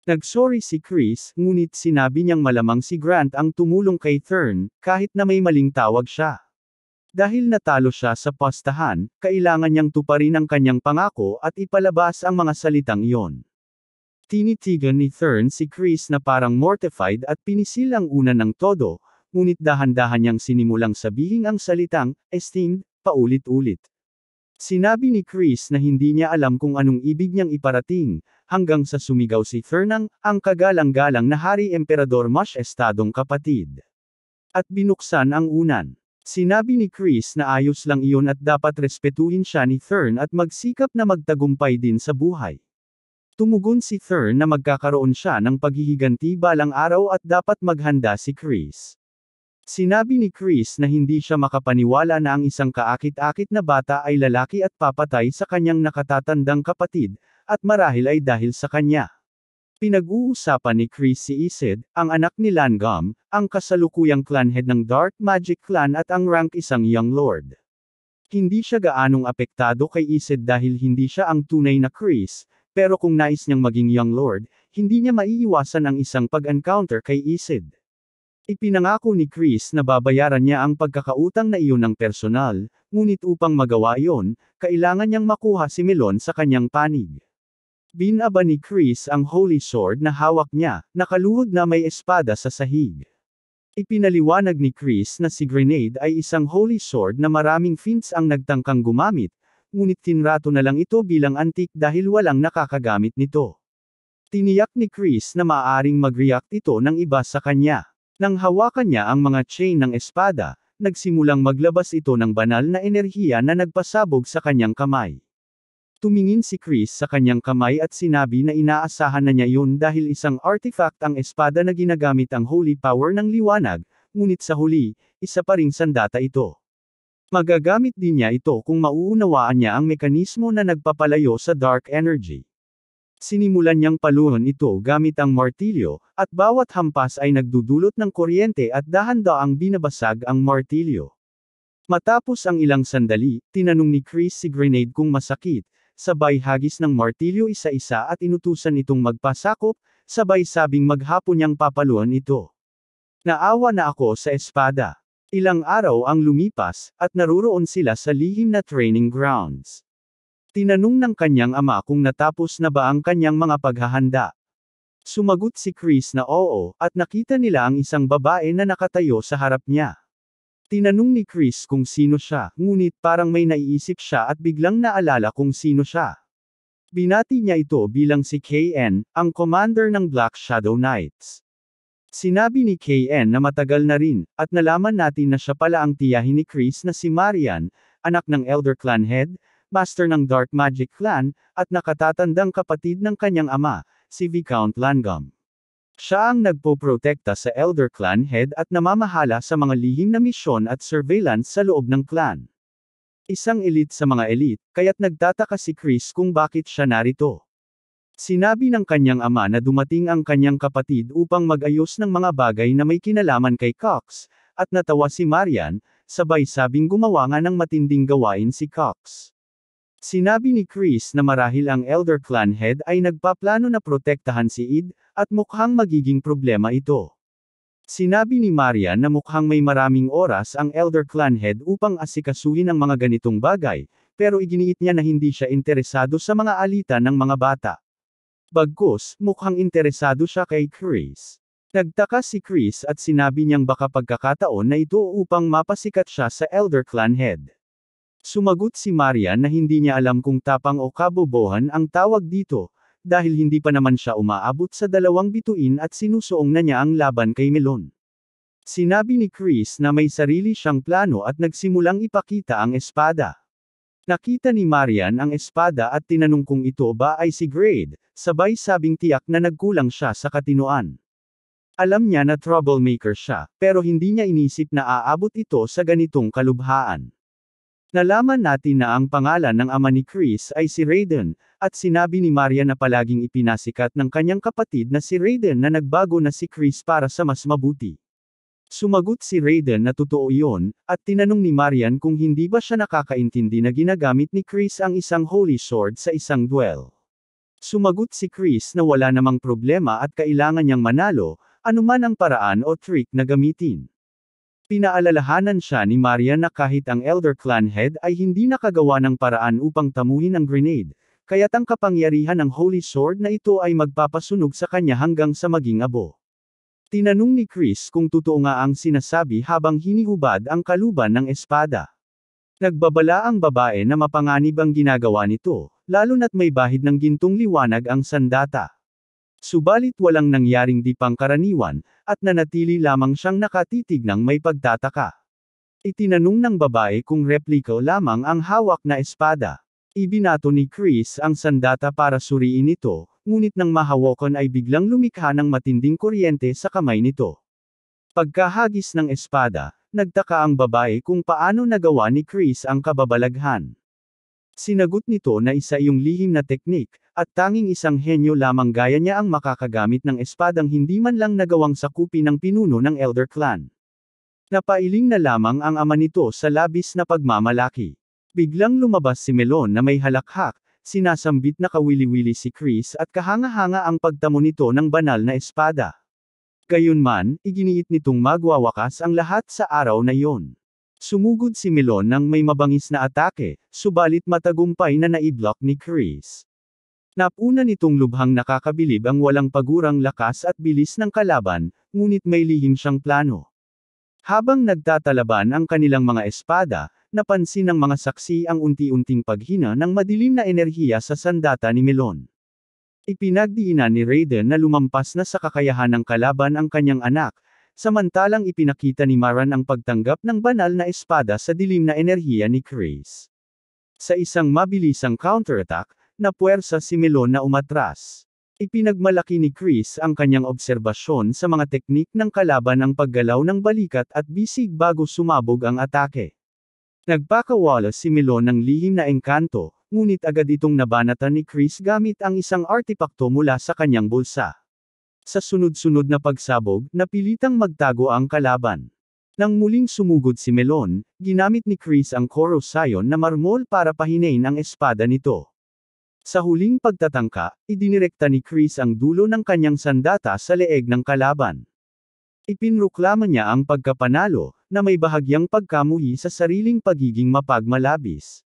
Nagsorry si Chris, ngunit sinabi niyang malamang si Grant ang tumulong kay Thurn, kahit na may maling tawag siya. Dahil natalo siya sa postahan, kailangan niyang tuparin ang kanyang pangako at ipalabas ang mga salitang iyon. Tinitigan ni Thurn si Chris na parang mortified at pinisil ang una ng todo, ngunit dahan-dahan niyang sinimulang sabihin ang salitang, esteemed, paulit-ulit. Sinabi ni Chris na hindi niya alam kung anong ibig niyang iparating, hanggang sa sumigaw si Thurn ang kagalang-galang na Hari Emperador Mush Estadong kapatid. At binuksan ang unan. Sinabi ni Chris na ayos lang iyon at dapat respetuhin siya ni Thurn at magsikap na magtagumpay din sa buhay. Tumugon si Thurn na magkakaroon siya ng paghihiganti balang araw at dapat maghanda si Chris. Sinabi ni Chris na hindi siya makapaniwala na ang isang kaakit-akit na bata ay lalaki at papatay sa kanyang nakatatandang kapatid, at marahil ay dahil sa kanya. Pinag-uusapan ni Chris si Isid, ang anak ni Langum, ang kasalukuyang clan head ng Dark Magic Clan at ang rank isang Young Lord. Hindi siya gaanong apektado kay Isid dahil hindi siya ang tunay na Chris, pero kung nais niyang maging Young Lord, hindi niya maiiwasan ang isang pag-encounter kay Isid. Ipinangako ni Chris na babayaran niya ang pagkakautang na iyon ng personal, ngunit upang magawa iyon, kailangan niyang makuha si Melon sa kanyang panig. Binaba ni Chris ang Holy Sword na hawak niya, nakaluhod na may espada sa sahig. Ipinaliwanag ni Chris na si Grenade ay isang Holy Sword na maraming fiends ang nagtangkang gumamit, ngunit tinrato na lang ito bilang antique dahil walang nakakagamit nito. Tiniyak ni Chris na maaaring mag-react ito ng iba sa kanya. Nang hawakan niya ang mga chain ng espada, nagsimulang maglabas ito ng banal na enerhiya na nagpasabog sa kanyang kamay. Tumingin si Chris sa kanyang kamay at sinabi na inaasahan na niya yun dahil isang artifact ang espada na ginagamit ang holy power ng liwanag, ngunit sa huli, isa pa ring sandata ito. Magagamit din niya ito kung mauunawaan niya ang mekanismo na nagpapalayo sa dark energy. Sinimulan niyang paluhon ito gamit ang martilyo, at bawat hampas ay nagdudulot ng kuryente at dahan-daang binabasag ang martilyo. Matapos ang ilang sandali, tinanong ni Chris si Grenade kung masakit, sabay hagis ng martilyo isa-isa at inutusan itong magpasakop, sabay sabing maghapon niyang papaluan ito. Naawa na ako sa espada. Ilang araw ang lumipas, at naruroon sila sa lihim na training grounds. Tinanong ng kanyang ama kung natapos na ba ang kanyang mga paghahanda. Sumagot si Chris na oo, at nakita nila ang isang babae na nakatayo sa harap niya. Tinanong ni Chris kung sino siya, ngunit parang may naiisip siya at biglang naalala kung sino siya. Binati niya ito bilang si KN, ang commander ng Black Shadow Knights. Sinabi ni KN na matagal na rin, at nalaman natin na siya pala ang tiyahin ni Chris na si Marian, anak ng Elder Clan Head, master ng Dark Magic Clan, at nakatatandang kapatid ng kanyang ama, si Viscount Langum. Siya ang nagpoprotekta sa Elder Clan Head at namamahala sa mga lihim na misyon at surveillance sa loob ng clan. Isang elite sa mga elite, kaya't nagtataka si Chris kung bakit siya narito. Sinabi ng kanyang ama na dumating ang kanyang kapatid upang mag-ayos ng mga bagay na may kinalaman kay Cox, at natawa si Marian, sabay sabing gumawa nga ng matinding gawain si Cox. Sinabi ni Chris na marahil ang Elder Clan Head ay nagpaplano na protektahan si Id, at mukhang magiging problema ito. Sinabi ni Marian na mukhang may maraming oras ang Elder Clan Head upang asikasuhin ang mga ganitong bagay, pero iginiit niya na hindi siya interesado sa mga alitan ng mga bata. Bagkus, mukhang interesado siya kay Chris. Nagtaka si Chris at sinabi niyang baka pagkakataon na ito upang mapasikat siya sa Elder Clan Head. Sumagot si Marian na hindi niya alam kung tapang o kabobohan ang tawag dito, dahil hindi pa naman siya umaabot sa 2 bituin at sinusuong na niya ang laban kay Melon. Sinabi ni Chris na may sarili siyang plano at nagsimulang ipakita ang espada. Nakita ni Marian ang espada at tinanong kung ito ba ay si Grade, sabay sabing tiyak na nagkulang siya sa katinoan. Alam niya na troublemaker siya, pero hindi niya inisip na aabot ito sa ganitong kalubhaan. Nalaman natin na ang pangalan ng ama ni Chris ay si Raiden, at sinabi ni Maria na palaging ipinasikat ng kanyang kapatid na si Raiden na nagbago na si Chris para sa mas mabuti. Sumagot si Raiden na totoo iyon, at tinanong ni Marian kung hindi ba siya nakakaintindi na ginagamit ni Chris ang isang holy sword sa isang duel. Sumagot si Chris na wala namang problema at kailangan niyang manalo, anuman ang paraan o trick na gamitin. Pinaalalahanan siya ni Marian na kahit ang Elder Clan Head ay hindi nakagawa ng paraan upang tamuhin ang grenade, kaya't ang kapangyarihan ng Holy Sword na ito ay magpapasunog sa kanya hanggang sa maging abo. Tinanong ni Chris kung totoo nga ang sinasabi habang hinihubad ang kaluban ng espada. Nagbabala ang babae na mapanganib ang ginagawa nito, lalo na't may bahid ng gintong liwanag ang sandata. Subalit walang nangyaring di pangkaraniwan, at nanatili lamang siyang nakatitig ng may pagtataka. Itinanong ng babae kung replika lamang ang hawak na espada. Ibinato ni Chris ang sandata para suriin ito, ngunit nang mahawakan ay biglang lumikha ng matinding kuryente sa kamay nito. Pagkahagis ng espada, nagtaka ang babae kung paano nagawa ni Chris ang kababalaghan. Sinagot nito na isa iyong lihim na teknik, at tanging isang henyo lamang gaya niya ang makakagamit ng espadang hindi man lang nagawang sakupin ng pinuno ng Elder Clan. Napailing na lamang ang ama nito sa labis na pagmamalaki. Biglang lumabas si Melon na may halakhak, sinasambit na kawili-wili si Chris at kahanga-hanga ang pagtamo nito ng banal na espada. Gayunman, iginiit nitong magwawakas ang lahat sa araw na iyon. Sumugod si Melon ng may mabangis na atake, subalit matagumpay na naiblock ni Chris. Napuna nitong lubhang nakakabilib ang walang pagurang lakas at bilis ng kalaban, ngunit may lihim siyang plano. Habang nagtatalaban ang kanilang mga espada, napansin ng mga saksi ang unti-unting paghina ng madilim na enerhiya sa sandata ni Melon. Ipinagdiinan ni Raiden na lumampas na sa kakayahan ng kalaban ang kanyang anak, samantalang ipinakita ni Maran ang pagtanggap ng banal na espada sa dilim na enerhiya ni Chris. Sa isang mabilisang counterattack, napuwersa si Melon na umatras. Ipinagmalaki ni Chris ang kanyang obserbasyon sa mga teknik ng kalaban ang paggalaw ng balikat at bisig bago sumabog ang atake. Nagpakawala si Melon ng lihim na engkanto, ngunit agad itong nabanatan ni Chris gamit ang isang artipakto mula sa kanyang bulsa. Sa sunod-sunod na pagsabog, napilitang magtago ang kalaban. Nang muling sumugod si Melon, ginamit ni Chris ang Korosayon na marmol para pahinain ang espada nito. Sa huling pagtatangka, idinirekta ni Chris ang dulo ng kanyang sandata sa leeg ng kalaban. Ipinroklama niya ang pagkapanalo, na may bahagyang pagkamuhi sa sariling pagiging mapagmalabis.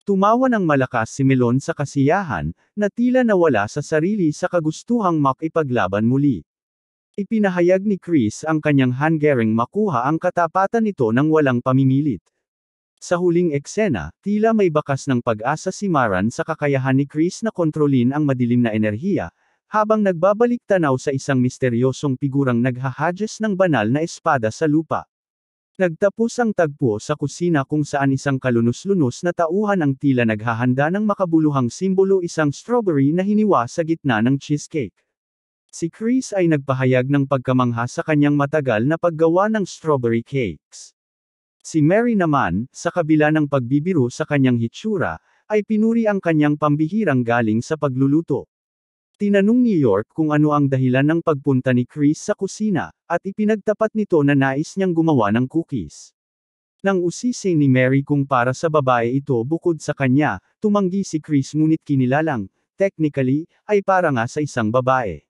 Tumawa ng malakas si Melon sa kasiyahan, na tila nawala sa sarili sa kagustuhang makipaglaban muli. Ipinahayag ni Chris ang kanyang hangering makuha ang katapatan nito ng walang pamimilit. Sa huling eksena, tila may bakas ng pag-asa si Maran sa kakayahan ni Chris na kontrolin ang madilim na enerhiya, habang nagbabalik tanaw sa isang misteryosong figurang naghahadges ng banal na espada sa lupa. Nagtapos ang tagpo sa kusina kung saan isang kalunos-lunos na tauhan ang tila naghahanda ng makabuluhang simbolo, isang strawberry na hiniwa sa gitna ng cheesecake. Si Chris ay nagpahayag ng pagkamangha sa kanyang matagal na paggawa ng strawberry cakes. Si Mary naman, sa kabila ng pagbibiro sa kanyang hitsura, ay pinuri ang kanyang pambihirang galing sa pagluluto. Tinanong ni York kung ano ang dahilan ng pagpunta ni Chris sa kusina, at ipinagtapat nito na nais niyang gumawa ng cookies. Nang usisi ni Mary kung para sa babae ito bukod sa kanya, tumanggi si Chris ngunit kinilalang, technically, ay para nga sa isang babae.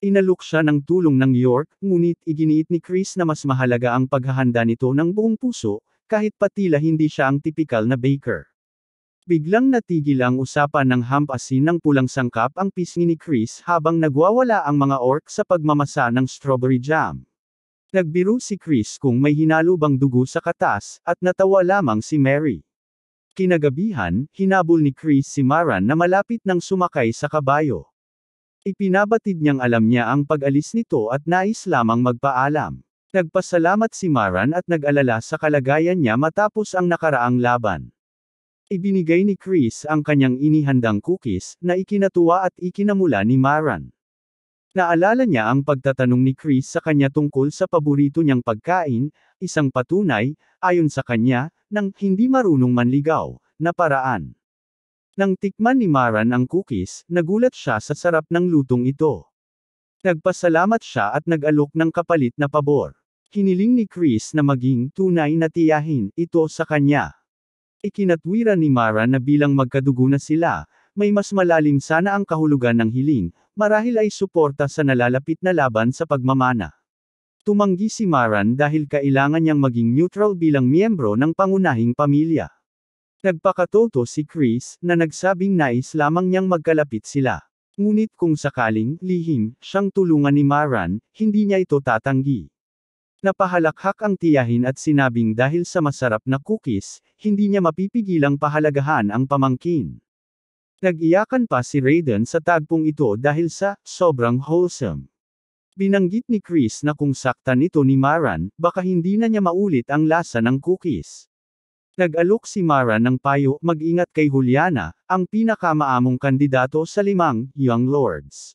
Inalok siya ng tulong ng York, ngunit iginiit ni Chris na mas mahalaga ang paghahanda nito ng buong puso, kahit patila hindi siya ang tipikal na baker. Biglang natigil ang usapan ng hampasin ng pulang sangkap ang pisngi ni Chris habang nagwawala ang mga orc sa pagmamasa ng strawberry jam. Nagbiro si Chris kung may hinalo bang dugo sa katas, at natawa lamang si Mary. Kinagabihan, hinabol ni Chris si Maran na malapit nang sumakay sa kabayo. Ipinabatid niyang alam niya ang pag-alis nito at nais lamang magpaalam. Nagpasalamat si Maran at nag-alala sa kalagayan niya matapos ang nakaraang laban. Ibinigay ni Chris ang kanyang inihandang cookies, na ikinatuwa at ikinamula ni Maran. Naalala niya ang pagtatanong ni Chris sa kanya tungkol sa paborito niyang pagkain, isang patunay, ayon sa kanya, ng hindi marunong manligaw, na paraan. Nang tikman ni Maran ang cookies, nagulat siya sa sarap ng lutong ito. Nagpasalamat siya at nag-alok ng kapalit na pabor. Hiniling ni Chris na maging tunay na tiyahin ito sa kanya. Ikinatwiran ni Mara na bilang magkadugo na sila, may mas malalim sana ang kahulugan ng hiling, marahil ay suporta sa nalalapit na laban sa pagmamana. Tumanggi si Maran dahil kailangan niyang maging neutral bilang miyembro ng pangunahing pamilya. Nagpakatoto si Chris, na nagsabing nais lamang niyang magkalapit sila. Ngunit kung sakaling, lihim, siyang tulungan ni Maran, hindi niya ito tatanggi. Napahalakhak ang tiyahin at sinabing dahil sa masarap na cookies, hindi niya mapipigilang pahalagahan ang pamangkin. Nag-iyakan pa si Raiden sa tagpong ito dahil sa sobrang wholesome. Binanggit ni Chris na kung saktan ito ni Maran, baka hindi na niya maulit ang lasa ng cookies. Nag-alok si Maran ng payo, mag-ingat kay Juliana, ang pinakamaamong kandidato sa 5 Young Lords.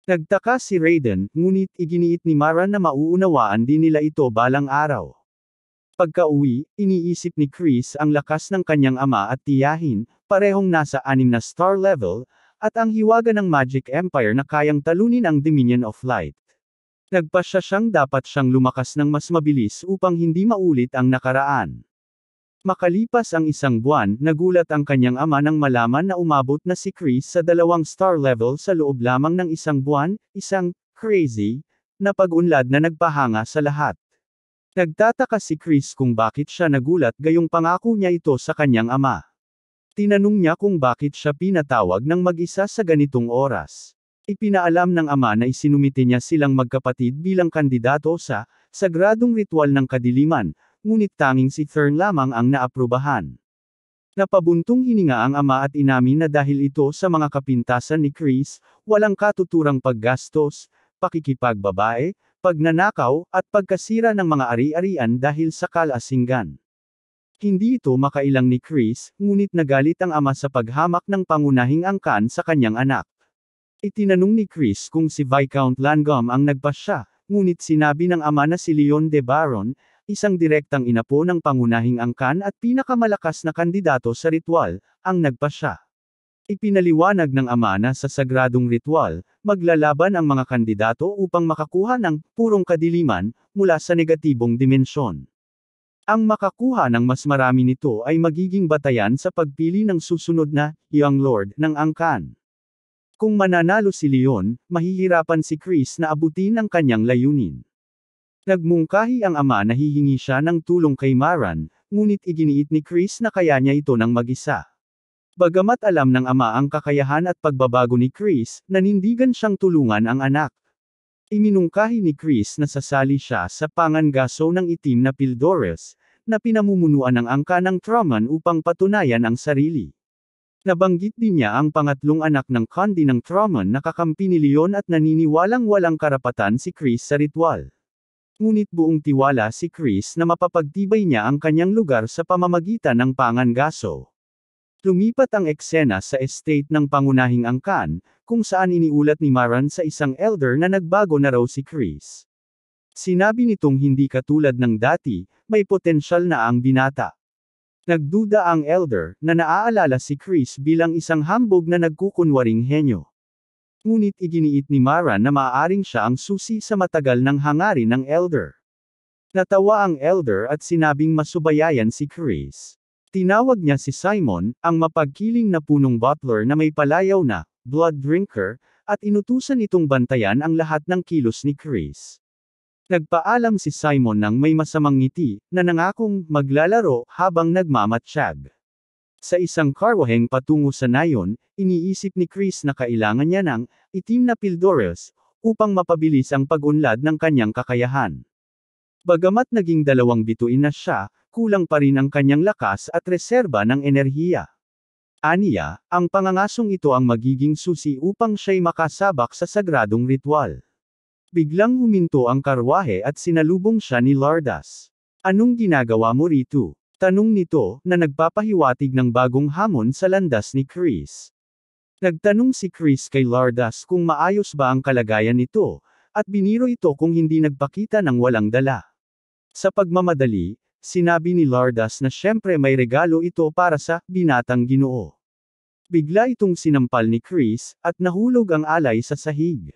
Nagtaka si Raiden, ngunit iginiit ni Maran na mauunawaan din nila ito balang araw. Pagka-uwi, iniisip ni Chris ang lakas ng kanyang ama at tiyahin, parehong nasa 6 na star level, at ang hiwaga ng Magic Empire na kayang talunin ang Dominion of Light. Nagpasya siyang dapat siyang lumakas ng mas mabilis upang hindi maulit ang nakaraan. Makalipas ang 1 buwan, nagulat ang kanyang ama nang malaman na umabot na si Chris sa 2 star level sa loob lamang ng 1 buwan, isang crazy na pag-unlad na nagpahanga sa lahat. Nagtataka si Chris kung bakit siya nagulat gayong pangako niya ito sa kanyang ama. Tinanong niya kung bakit siya pinatawag ng mag-isa sa ganitong oras. Ipinaalam ng ama na isinumite niya silang magkapatid bilang kandidato sa sagradong ritual ng kadiliman, ngunit tanging si Thurn lamang ang naaprubahan. Napabuntong hininga ang ama at inamin na dahil ito sa mga kapintasan ni Chris, walang katuturang paggastos, pakikipagbabae, pagnanakaw, at pagkasira ng mga ari-arian dahil sa kalasinggan. Hindi ito makailang ni Chris, ngunit nagalit ang ama sa paghamak ng pangunahing angkan sa kanyang anak. Itinanong ni Chris kung si Viscount Langum ang nagpasya, ngunit sinabi ng ama na si Leon de Baron, isang direktang inapo ng pangunahing angkan at pinakamalakas na kandidato sa ritual, ang nagpasya. Ipinaliwanag ng ama na sa sagradong ritual, maglalaban ang mga kandidato upang makakuha ng purong kadiliman mula sa negatibong dimensyon. Ang makakuha ng mas marami nito ay magiging batayan sa pagpili ng susunod na Young Lord ng angkan. Kung mananalo si Leon, mahihirapan si Chris na abutin ang kanyang layunin. Nagmungkahi ang ama na hihingi siya ng tulong kay Maran, ngunit iginiit ni Chris na kaya niya ito ng mag-isa. Bagamat alam ng ama ang kakayahan at pagbabago ni Chris, nanindigan siyang tulungan ang anak. Iminungkahi ni Chris na sasali siya sa pangangaso ng itim na Pildores, na pinamumunuan ng angka ng Truman upang patunayan ang sarili. Nabanggit din niya ang pangatlong anak ng Condi ng Truman na kakampi ni Leon at naniniwalang walang karapatan si Chris sa ritual. Ngunit buong tiwala si Chris na mapapagtibay niya ang kanyang lugar sa pamamagitan ng pangangaso. Lumipat ang eksena sa estate ng pangunahing angkan, kung saan iniulat ni Maran sa isang elder na nagbago na raw si Chris. Sinabi nitong hindi katulad ng dati, may potensyal na ang binata. Nagduda ang elder, na naaalala si Chris bilang isang hambog na nagkukunwaring henyo. Ngunit iginiit ni Maran na maaaring siya ang susi sa matagal ng hangarin ng elder. Natawa ang elder at sinabing masubayayan si Chris. Tinawag niya si Simon, ang mapagkiling na punong butler na may palayaw na blood drinker, at inutusan itong bantayan ang lahat ng kilos ni Chris. Nagpaalam si Simon ng may masamang ngiti, na nangakong maglalaro habang nagmamatsyag. Sa isang karwaheng patungo sa nayon, iniisip ni Chris na kailangan niya ng itim na Pildores upang mapabilis ang pag-unlad ng kanyang kakayahan. Bagamat naging 2 bituin na siya, kulang pa rin ang kanyang lakas at reserba ng enerhiya. Aniya, ang pangangasong ito ang magiging susi upang siya'y makasabak sa sagradong ritual. Biglang huminto ang karwahe at sinalubong siya ni Lardas. Anong ginagawa mo rito? Tanong nito, na nagpapahiwatig ng bagong hamon sa landas ni Chris. Nagtanong si Chris kay Lardas kung maayos ba ang kalagayan nito, at biniro ito kung hindi nagpakita ng walang dala. Sa pagmamadali, sinabi ni Lardas na syempre may regalo ito para sa binatang Ginoo. Bigla itong sinampal ni Chris, at nahulog ang alay sa sahig.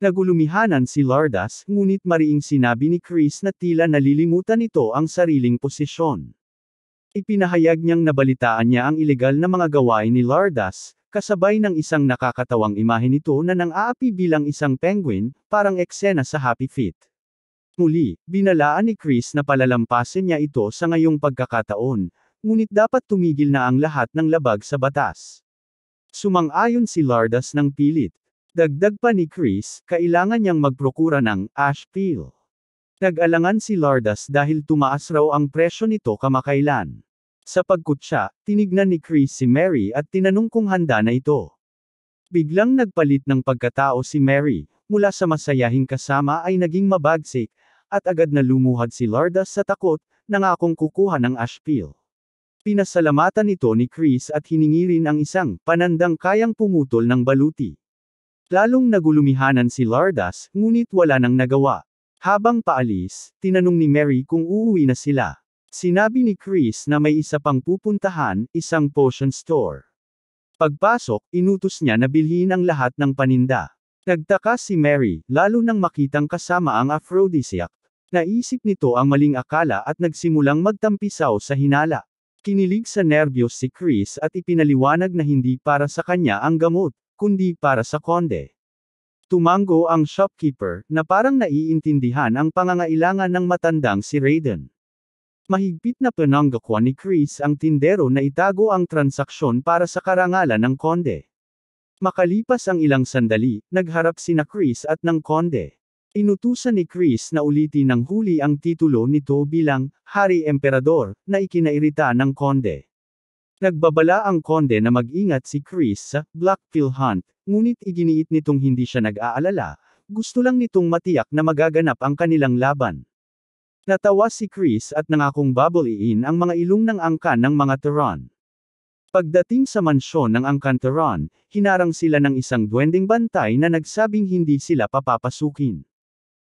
Nagulumihanan si Lardas, ngunit mariing sinabi ni Chris na tila nalilimutan nito ang sariling posisyon. Ipinahayag niyang nabalitaan niya ang ilegal na mga gawain ni Lardas, kasabay ng isang nakakatawang imahe nito na nang-aapi bilang isang penguin, parang eksena sa Happy Feet. Muli, binalaan ni Chris na palalampasin niya ito sa ngayong pagkakataon, ngunit dapat tumigil na ang lahat ng labag sa batas. Sumang-ayon si Lardas ng pilit. Dagdag pa ni Chris, kailangan niyang magprokura ng ash peel. Nag-alangan si Lardas dahil tumaas raw ang presyo nito kamakailan. Sa pagkutya, tinignan ni Chris si Mary at tinanong kung handa na ito. Biglang nagpalit ng pagkatao si Mary, mula sa masayahing kasama ay naging mabagsik, at agad na lumuhad si Lardas sa takot, nangakong kukuha ng ash peel. Pinasalamatan ito ni Chris at hiningi rin ang isang panandang kayang pumutol ng baluti. Lalong nagulumihanan si Lardas, ngunit wala nang nagawa. Habang paalis, tinanong ni Mary kung uuwi na sila. Sinabi ni Chris na may isa pang pupuntahan, isang potion store. Pagpasok, inutos niya na bilhin ang lahat ng paninda. Nagtaka si Mary, lalo nang makitang kasama ang aphrodisiac. Naisip nito ang maling akala at nagsimulang magtampisaw sa hinala. Kinilig sa nerbiyos si Chris at ipinaliwanag na hindi para sa kanya ang gamot, kundi para sa konde. Tumango ang shopkeeper, na parang naiintindihan ang pangangailangan ng matandang si Raiden. Mahigpit na pinanggakwa ni Chris ang tindero na itago ang transaksyon para sa karangalan ng konde. Makalipas ang ilang sandali, nagharap sina Chris at ng konde. Inutusan ni Chris na ulitin ng huli ang titulo nito bilang Hari Emperador, na ikinairita ng konde. Nagbabala ang konde na mag-ingat si Chris sa Black Pill Hunt, ngunit iginiit nitong hindi siya nag-aalala, gusto lang nitong matiyak na magaganap ang kanilang laban. Natawa si Chris at nangakong babaliin ang mga ilong ng angkan ng mga Terran. Pagdating sa mansyon ng angkan Terran, hinarang sila ng isang duwending bantay na nagsabing hindi sila papapasukin.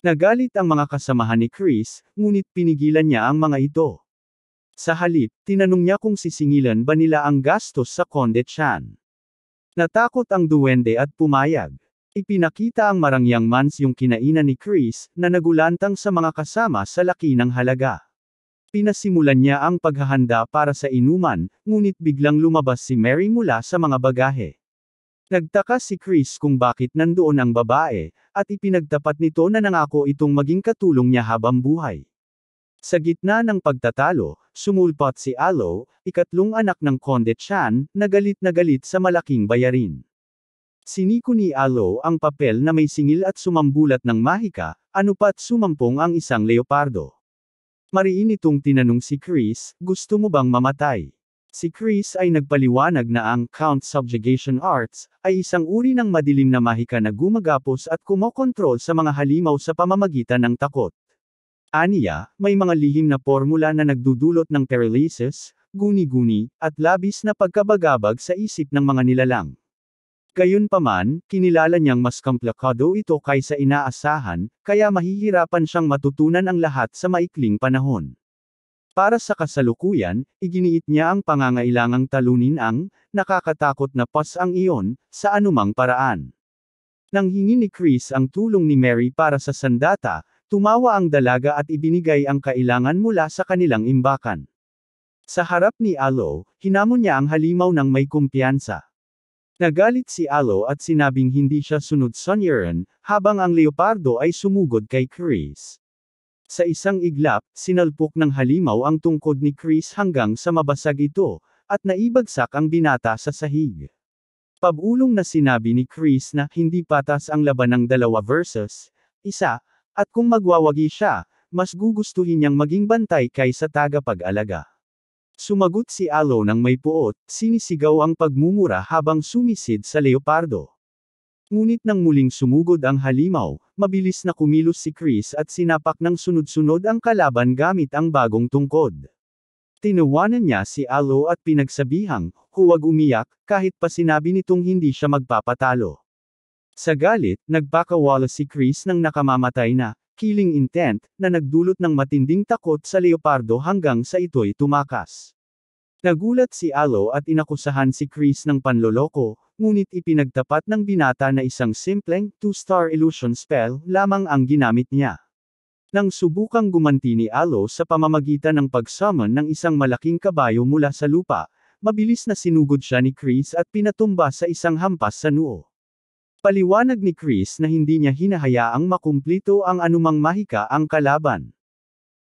Nagalit ang mga kasamahan ni Chris, ngunit pinigilan niya ang mga ito. Sa halip, tinanong niya kung sisingilan ba nila ang gastos sa Konde Chan. Natakot ang duwende at pumayag. Ipinakita ang marangyang mansyong kinainan ni Chris, na nagulantang sa mga kasama sa laki ng halaga. Pinasimulan niya ang paghahanda para sa inuman, ngunit biglang lumabas si Mary mula sa mga bagahe. Nagtaka si Chris kung bakit nandoon ang babae, at ipinagtapat nito na nangako itong maging katulong niya habang buhay. Sa gitna ng pagtatalo, sumulpot si Alo, ikatlong anak ng Konde Chan, na galit sa malaking bayarin. Siniko ni Alo ang papel na may singil at sumambulat ng mahika, anupat sumampong ang isang leopardo. Mariin itong tinanong si Chris, gusto mo bang mamatay? Si Chris ay nagpaliwanag na ang Count Subjugation Arts ay isang uri ng madilim na mahika na gumagapos at kumokontrol sa mga halimaw sa pamamagitan ng takot. Aniya, may mga lihim na formula na nagdudulot ng paralysis, guni-guni, at labis na pagkabagabag sa isip ng mga nilalang. Gayunpaman, kinilala niyang mas komplikado ito kaysa inaasahan, kaya mahihirapan siyang matutunan ang lahat sa maikling panahon. Para sa kasalukuyan, iginiit niya ang pangangailangang talunin ang nakakatakot na pas ang iyon sa anumang paraan. Nang hingi ni Chris ang tulong ni Mary para sa sandata, tumawa ang dalaga at ibinigay ang kailangan mula sa kanilang imbakan. Sa harap ni Alo, hinamon niya ang halimaw ng may kumpiyansa. Nagalit si Alo at sinabing hindi siya sunod Sunyeran, habang ang leopardo ay sumugod kay Chris. Sa isang iglap, sinalpok ng halimaw ang tungkod ni Chris hanggang sa mabasag ito, at naibagsak ang binata sa sahig. Pabulong na sinabi ni Chris na hindi patas ang laban ng 2 versus 1, at kung magwawagi siya, mas gugustuhin niyang maging bantay kaysa tagapag-alaga. Sumagot si Alo ng may puot, sinisigaw ang pagmumura habang sumisid sa leopardo. Ngunit nang muling sumugod ang halimaw, mabilis na kumilos si Chris at sinapak ng sunod-sunod ang kalaban gamit ang bagong tungkod. Tinawanan niya si Alo at pinagsabihang, huwag umiyak, kahit pa sinabi nitong hindi siya magpapatalo. Sa galit, nagpakawala si Chris ng nakamamatay na killing intent, na nagdulot ng matinding takot sa leopardo hanggang sa ito'y tumakas. Nagulat si Alo at inakusahan si Chris ng panloloko, ngunit ipinagtapat ng binata na isang simpleng 2-star illusion spell lamang ang ginamit niya. Nang subukang gumanti ni Alo sa pamamagitan ng pag-summon ng isang malaking kabayo mula sa lupa, mabilis na sinugod siya ni Chris at pinatumba sa isang hampas sa noo. Paliwanag ni Chris na hindi niya hinahayaang makumplito ang anumang mahika ang kalaban.